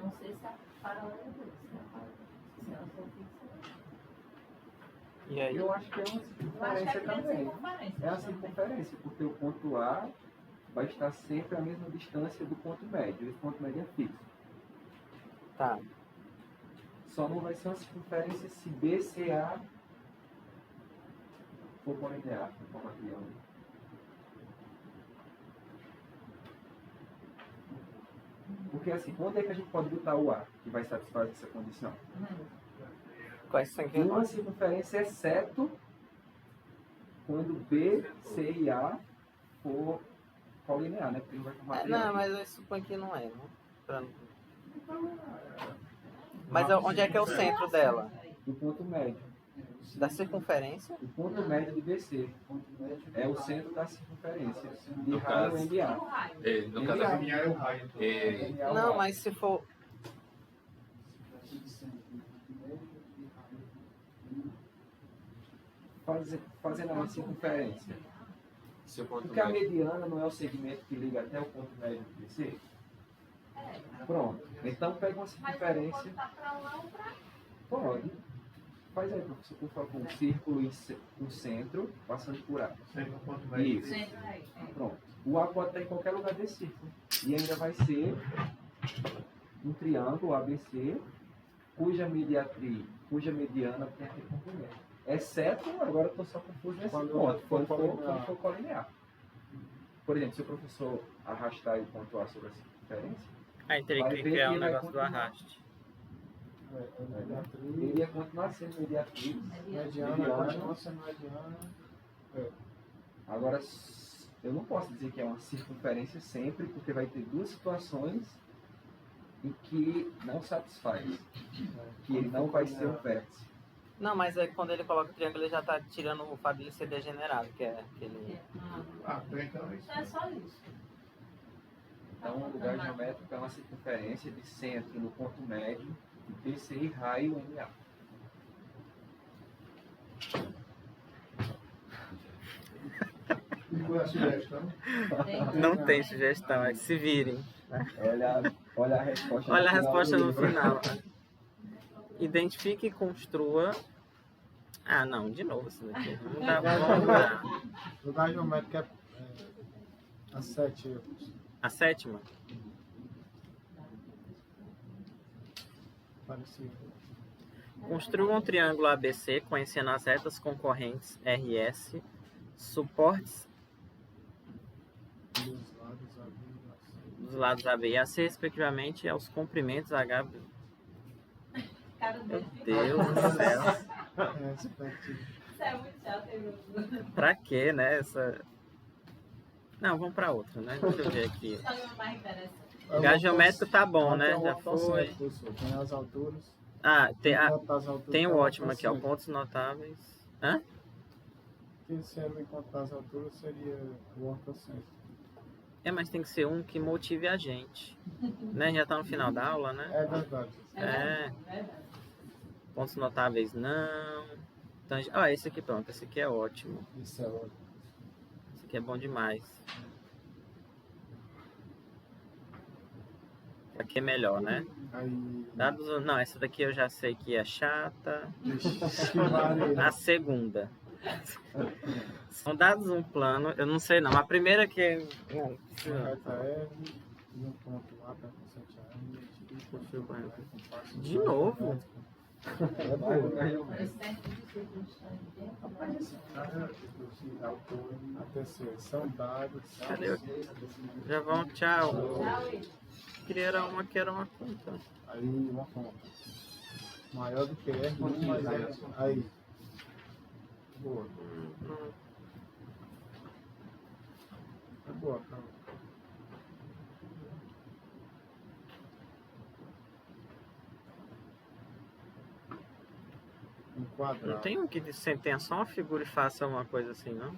não sei se a paralela é dele, se ela for fixa. E aí? Eu acho que é uma circunferência também. É a circunferência, porque o ponto A vai estar sempre à mesma distância do ponto médio. E o ponto médio é fixo. Tá. Só não vai ser uma circunferência se BCA for colinear, forma triângulo. Porque assim, onde é que a gente pode botar o A que vai satisfazer essa condição? Quais são que Uma circunferência, exceto quando B, C e A for colinear, né? Porque não vai formar Não, triângulo. mas eu suponho que não é, né? Mas onde é que é o centro dela? Do ponto médio. Da circunferência? O ponto médio de BC é o centro da circunferência. De No raio caso- MA. No caso, MA. Linear é o raio. MA é o Não, raio. mas se for... Fazendo uma circunferência. se o ponto Porque a médio. mediana não é o segmento que liga até o ponto médio do BC? Pronto. Então pega uma Mas ele circunferência. pode estar para lá ou para Pode. Faz aí, professor, por favor, um círculo e um centro, passando por A. Sempre no ponto médio. Isso. centro aí. Pronto. O A pode estar em qualquer lugar desse círculo. E ainda vai ser um triângulo ABC, cuja mediana tem aquele comprimento. Exceto, agora eu estou só confuso nesse Quando ponto, for quando colinear. for colinear. Por exemplo, se o professor arrastar e pontuar sobre a circunferência, Aí teria Vai que ver criar que um vai negócio do continuar. arraste. ele ia continuar sendo mediatriz. Mediana, continua sendo mediana. Agora, eu não posso dizer que é uma circunferência sempre, porque vai ter duas situações em que não satisfaz. Que ele não vai ser um vértice. Não, mas aí quando ele coloca o triângulo, ele já tá tirando o fato de ele ser degenerado, que é aquele... Ah, então é isso. Então é só isso. Então, o lugar geométrico é uma circunferência de centro no ponto médio de PC e raio MA. E qual é a sugestão? Não tem sugestão, é que se virem. Olha a resposta. Olha a no resposta do no livro. final. Identifique e construa... Ah, não, de novo isso daqui. Vamos dar. Lugar geométrico é a 7 A sétima? parecido. Construa um triângulo ABC conhecendo as retas concorrentes RS, suportes Dos lados ali. dos lados AB e AC, respectivamente, e aos comprimentos HB. Cara Meu dele. Deus do céu. Respectivo. Isso é muito chato, hein, Pra quê, né? Essa... Não, vamos pra outra, né? Deixa eu ver aqui. Só não mais interessa. Lugar geométrico tá bom, né? Já Tem foi. Tem as alturas. Ah, Enquanto as alturas tem o tá ótimo aqui, ó. assim. Pontos notáveis. Hã? Que sendo enquanto as alturas seria o ortocentro. É, mas tem que ser um que motive a gente. Né? Já tá no final da aula, né? É verdade. É. Verdade. Pontos notáveis não. Ah, esse aqui pronto. Esse aqui é ótimo. Isso é ótimo. Esse aqui é bom demais. Aqui é melhor, né? Aí. Dados... Não, essa daqui eu já sei que é chata. Que vale. A segunda. São dados um plano, eu não sei não. A primeira que... Não, Uma reta R e um ponto A para de novo? É Vai, boa. lugar geométrico. Esse tempo de circunstância. Rapaz, esse cara, esse autor, A terceira. São dados. Cadê? Já vão, tchau. Tchau, Ida. Queria que era uma conta. Aí uma conta. Maior do que R, muito mais R. Aí. Boa. É boa, cara. Um quadrado. Não tem um que tenha só uma figura e faça uma coisa assim, não?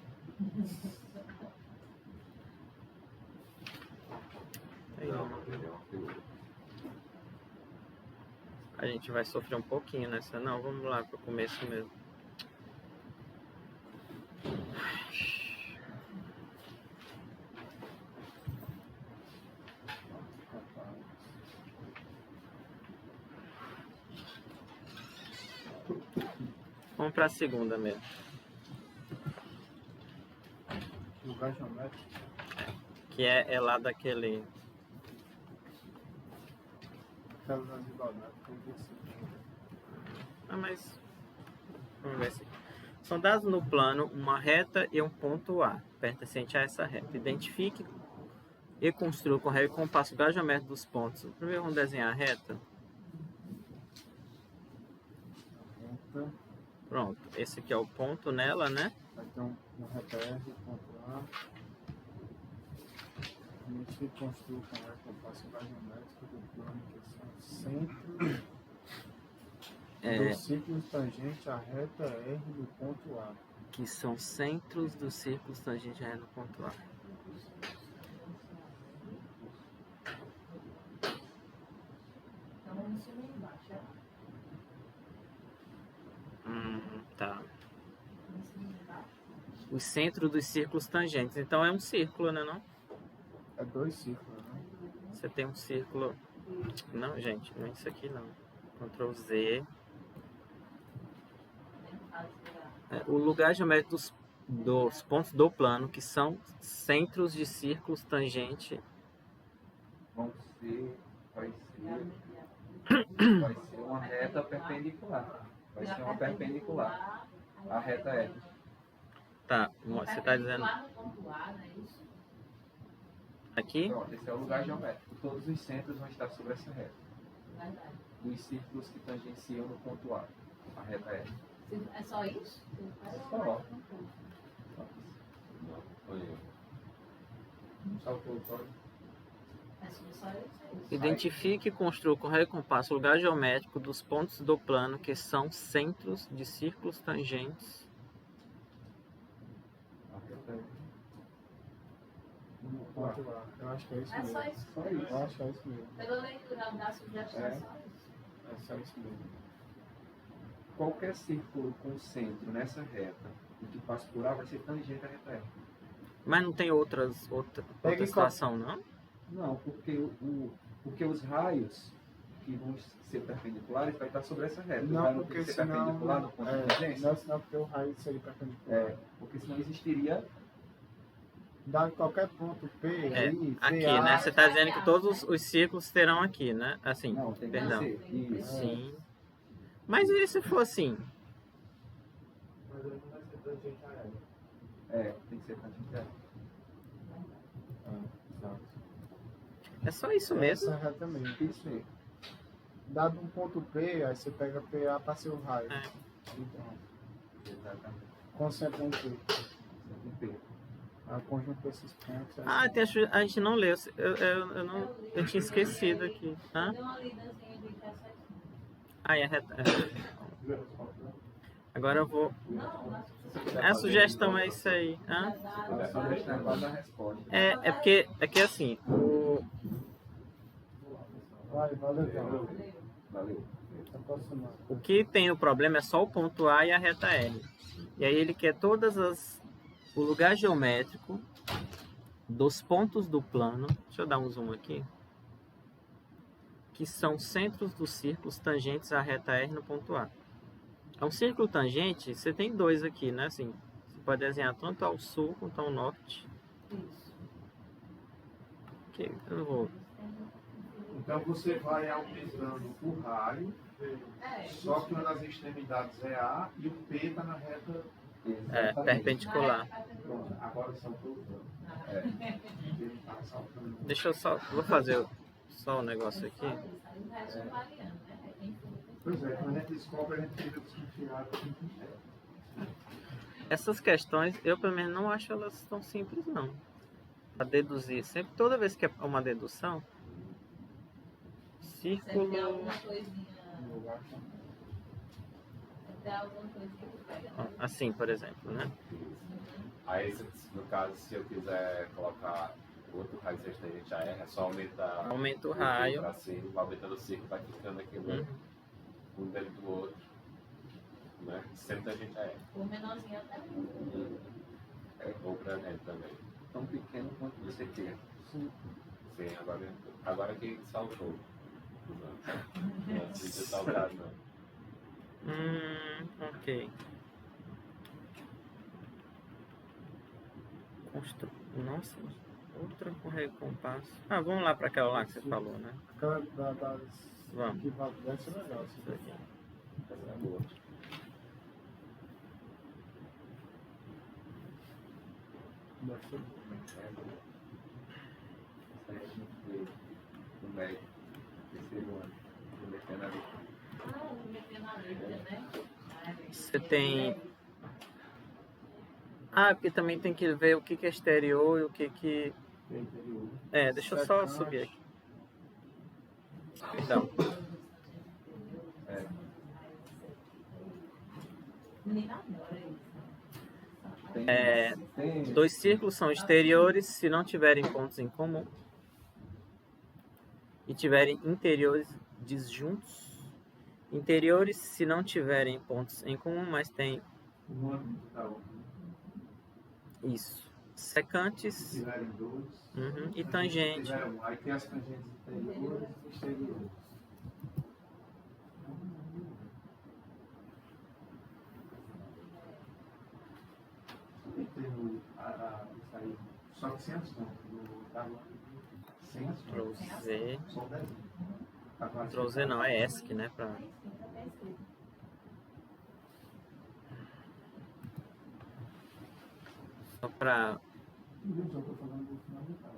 Tem Não, uma. ele é uma figura. A gente vai sofrer um pouquinho nessa. Não, vamos lá pro começo mesmo. Vamos para a segunda mesmo. Lugar geométrico. Que é lá daquele... Aquela desigualdade. Tem que ser. Ah, mas... Vamos ver se... São dados no plano uma reta e um ponto A, pertencente a essa reta. Identifique e construa com régua e compasso o lugar geométrico dos pontos. Primeiro vamos desenhar a reta. Reta. Pronto, esse aqui é o ponto nela, né? Vai ter um reta R, ponto A. A gente construa com régua e compasso o lugar geométrico do plano, que são centros dos círculos tangentes à reta R do ponto A. Que são centros dos círculos tangentes a reta no ponto A. Então vamos em cima e embaixo, é? Tá. Em cima e embaixo. O centro dos círculos tangentes. Então é um círculo, né? Não? É dois círculos, né? Você tem um círculo... Não, gente, não é isso aqui não. Ctrl Z. O lugar geométrico dos pontos do plano, que são centros de círculos tangentes. Vai ser uma reta perpendicular. Vai ser uma perpendicular à reta R. Tá, você está dizendo Lá no ponto A, não é isso? aqui? Pronto, esse é o lugar geométrico. Todos os centros vão estar sobre essa reta. Verdade. Dos círculos que tangenciam no ponto A, a reta R. É só isso? Só. Não, foi eu. Saltou o código. É só isso? Identifique e construa com régua e compasso o lugar geométrico dos pontos do plano, que são centros de círculos tangentes. A reta R. No ponto A. Eu acho que é isso É mesmo. só isso? Eu acho que é isso mesmo. Pela leitura da sugestão, é só isso. É só isso mesmo. Qualquer círculo com centro nessa reta e que passe por A vai ser tangente à reta R. Mas não tem outra situação, não? Não, porque os raios que vão ser perpendiculares vai estar sobre essa reta. O raio Não, tem porque que ser senão... perpendicular no ponto de tangência. Não, senão porque o raio seria perpendicular. Porque senão existiria... Dá qualquer ponto P aí, Aqui, PA, né? Você está dizendo que todos os círculos terão aqui, né? Assim, Não, tem que perdão. ser. Isso. Sim. Mas e se for assim? Mas ele não vai ser tangente a ela. Tem que ser tangente à reta. Exato. É só isso mesmo? Essa reta mesmo. Isso aí. Dado um ponto P, aí você pega PA para ser o raio. É. E pronto. Exatamente. Concentra em P. Sempre P. Aí o conjunto desses pontos. aí Ah, você- a gente não leu. Eu tinha esquecido aqui. Hã? Deu uma lidazinha de que é só isso. Ah, é reta. Agora eu vou... Não, A sugestão é isso aí. Hã? A sugestão é quase a resposta. É porque assim, Valeu, João. Valeu. Tá aproximando. o que tem o problema é só o ponto A e a reta L. E aí ele quer o lugar geométrico dos pontos do plano. Deixa eu dar um zoom aqui. Que são centros dos círculos tangentes à reta R no ponto A. É um círculo tangente, você tem dois aqui, né? Assim, você pode desenhar tanto ao sul quanto ao norte. isso. Ok, eu não vou... Então você vai aumentando o raio, só que uma das extremidades é A e o P está na reta. perpendicular. Pronto, agora saltou o plano. Ele está saltando. Deixa eu só... Vou fazer só um negócio aqui. Aí o resto é variando, né? É infinito. Pois é, quando a gente descobre, a gente fica desconfiado. Essas questões, eu pelo menos não acho elas tão simples, não. Para deduzir. Sempre, toda vez que é uma dedução, Sempre tem círculo... alguma coisinha. Sempre tem alguma coisinha que pega. Ó, assim, por exemplo, né? Aí, no caso, se eu quiser colocar outro raio tangente a R, é só aumentar Aumenta o raio. pra cima, vai aumentando o círculo, vai ficando aquele um dentro do outro, né? Sempre tangente a R. O menorzinho até. Ou pra dentro também. Tão pequeno quanto você quer. Sim, agora que saltou. Não, não precisa saltar, não. Ok. Nossa, outra com recompasso. Ah, vamos lá para aquela lá que você falou, né? Aquela das Vamos. que deve ser legal. Isso aqui. Essa é boa. Deve ser Essa aí a gente vê no médico, terceiro ano, no veterinário. Ah, metendo na letra, né? Você tem. Ah, porque também tem que ver o que que é exterior e o que que. interior. É, deixa eu só subir aqui. Então, Menina adora isso. Tem dois círculos são exteriores se não tiverem pontos em comum e tiverem interiores disjuntos. Interiores se não tiverem pontos em comum, mas tem Um ano tá outro. isso. Secantes Se tiverem dois. e tangente. Se tiver um, aí tem as tangentes interiores e exteriores. E tem isso aí. Só que sem as contas. Sem as Ctrl contas. Z. Só 10. Ctrl Z não, é ESC, né? Pra... Só pra. Eu só estou falando do fundamental.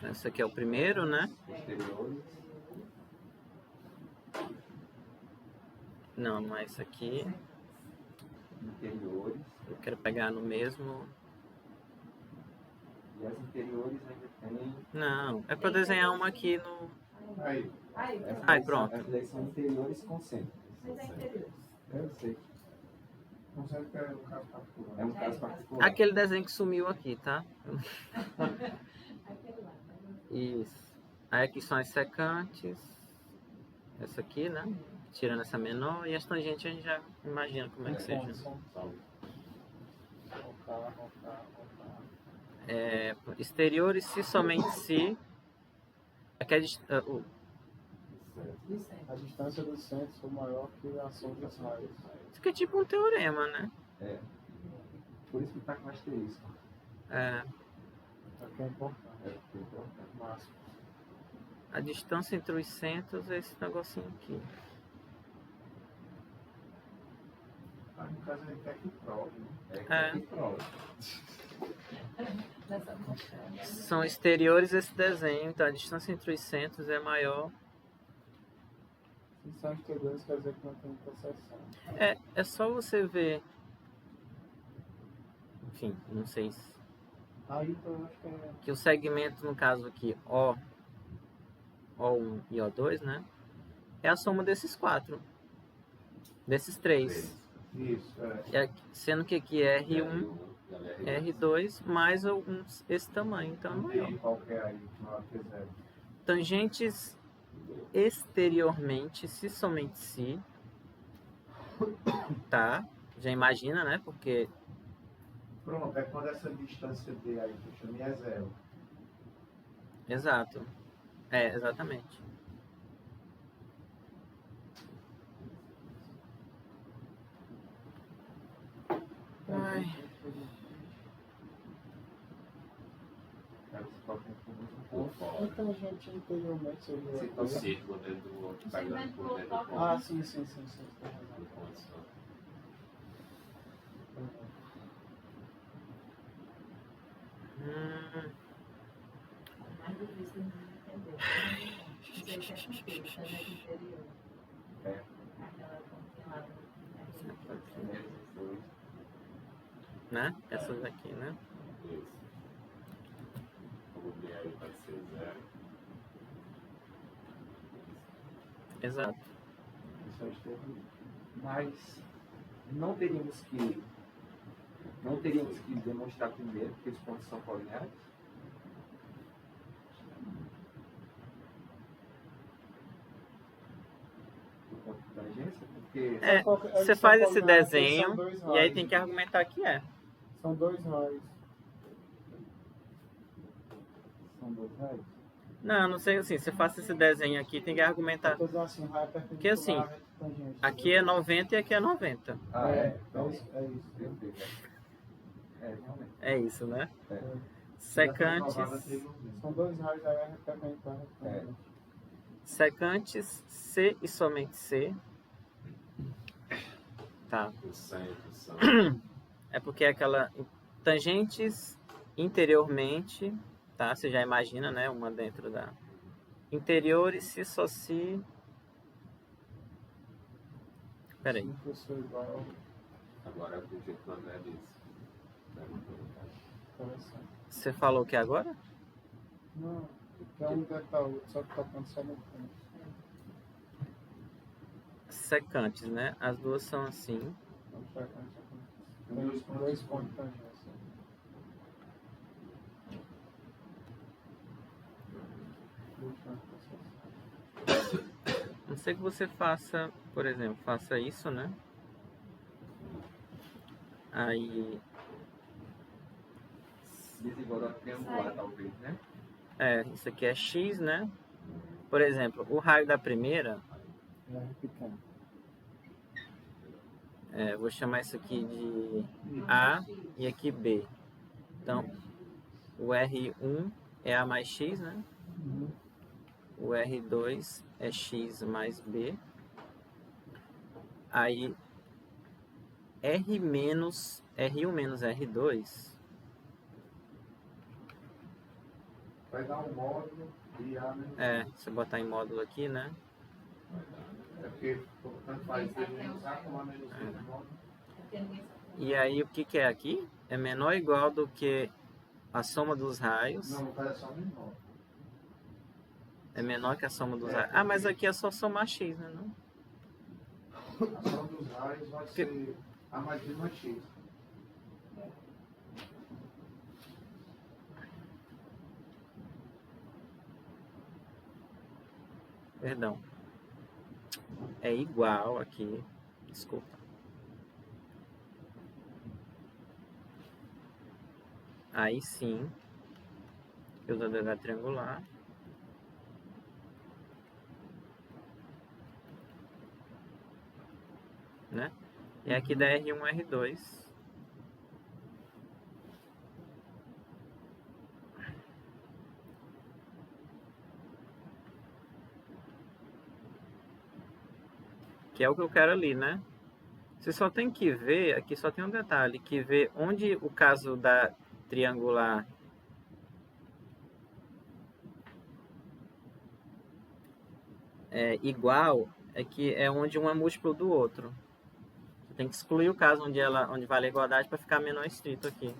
Esse aqui é o primeiro, né? exteriores. Não, não é esse aqui. Interiores. Eu quero pegar no mesmo. E as interiores ainda tem. Não, é pra desenhar uma aqui no. Aí. Ai, pronto. Essas daí são interiores concêntricos. Mas é interior. Eu sei. Consegue pegar um caso particular. É um caso particular. Aquele desenho que sumiu aqui, tá? Aquele lá. Isso. Aí aqui são as secantes. Essa aqui, né? Tirando essa menor. E as tangentes a gente já imagina como é que seja. É, exteriores se somente se. Aqui é A distância dos centros for maior que a soma dos raios. isso aqui é tipo um teorema, né? Por isso que está com asterisco. É, Aqui é importante. Importante. Máximo. a distância entre os centros é esse negocinho aqui. Aí no caso ele quer que prove, né? É. Que prova. Nessa montanha. São exteriores esse desenho, então a distância entre os centros é maior. Se são exteriores, quer dizer que não tem interseção. É só você ver. Enfim, não sei se. Aí então eu acho que é. Que o segmento, no caso aqui, O1 e O2, né? É a soma desses quatro. Desses três. Isso, Sendo que aqui é R1, R2, mais esse tamanho. Então, Não não é. tem qualquer aí, maior que zero. Tangentes exteriormente, se somente se. Tá? Já imagina, né? Porque. Pronto, é quando essa distância D aí que eu chamei é zero. Exato. É, exatamente. Ai. Cara, você pode confundir um pouco. Então a gente interiormente seria. Você O toca- círculo dentro do outro, pegando por dentro do Ah, ponto. sim, sim, sim, sim. Tem razão. Do ponto só. Mais difícil de entender. Não sei se é contigo, se é interior. É. Aquela pontinha lá do. Né? Essas aqui, né? Isso. Vamos ver aí, vai ser zero. Exato. Isso é exterior. Mas não teríamos que demonstrar primeiro que os pontos são colineares? O ponto de tangência? Porque É, você faz esse desenho e aí tem que argumentar que é. São dois raios. são dois raios. Não sei assim, se eu faço esse desenho aqui, tem que argumentar. Eu tô dizendo assim, raio perpendicular. Porque assim, à reta tangente. aqui é 90 e aqui é 90. Ah, É Então, isso. perfeito. Realmente. É isso, né? É. Secantes, São dois raios da R perpendicular à reta tangente. secantes C e somente C. Tá. O centro são É porque é aquela tangentes interiormente, tá? Você já imagina, né? Uma dentro da interiores se associam. Peraí. Se fosse igual, agora é do jeito que o André disse. interessante. Você falou o que agora? Não, que é um deve estar outro, só que tocando só no fundo. Secantes, né? As duas são assim. Não frequente acontece. Tem dois pontos de tangência. A não ser que você faça, por exemplo, faça isso, né? Aí, Desigualdade triangular, talvez, né? isso aqui é X, né? Por exemplo, o raio da primeira, R pequeno. vou chamar isso aqui de A e aqui B. Então, o R1 é A mais X, né? O R2 é X mais B. Aí, R1 menos R2 Vai dar um módulo de A menos se eu botar em módulo aqui, né? É porque tanto faz B menos A como A menos B no módulo. Porque ninguém sabe. E aí, o que é aqui? É menor ou igual do que a soma dos raios. Não, vai só menor. É menor que a soma dos raios. Ah, mas aqui é só somar X, né? Não? A soma dos raios vai ser A mais B mais X. Perdão. É igual aqui. Desculpa. Aí sim. Eu uso a derivativa triangular. Né? E aqui dá R1, R2. Que é o que eu quero ali, né? Você só tem que ver, aqui só tem um detalhe, que ver onde o caso da triangular é igual, é que é onde um é múltiplo do outro. Você tem que excluir o caso onde vale a igualdade para ficar menor estrito aqui.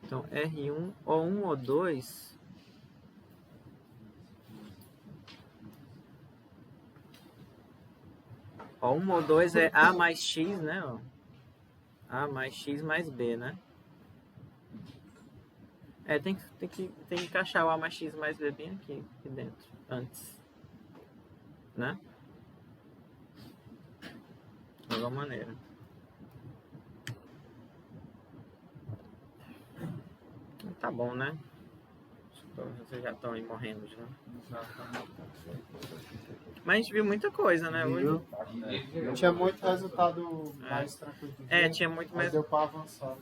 Então, R1 ou 1 ou 2... Ó, 1 ou 2 é A mais X, né? Ó. A mais X mais B, né? Tem que encaixar o A mais X mais B bem aqui dentro, antes. Né? De alguma maneira. Tá bom, né? Vocês já estão aí morrendo já. Mas a gente viu muita coisa, né? Hoje. Tinha muito resultado mais tranquilo. Tinha muito Mas mais. deu para avançar.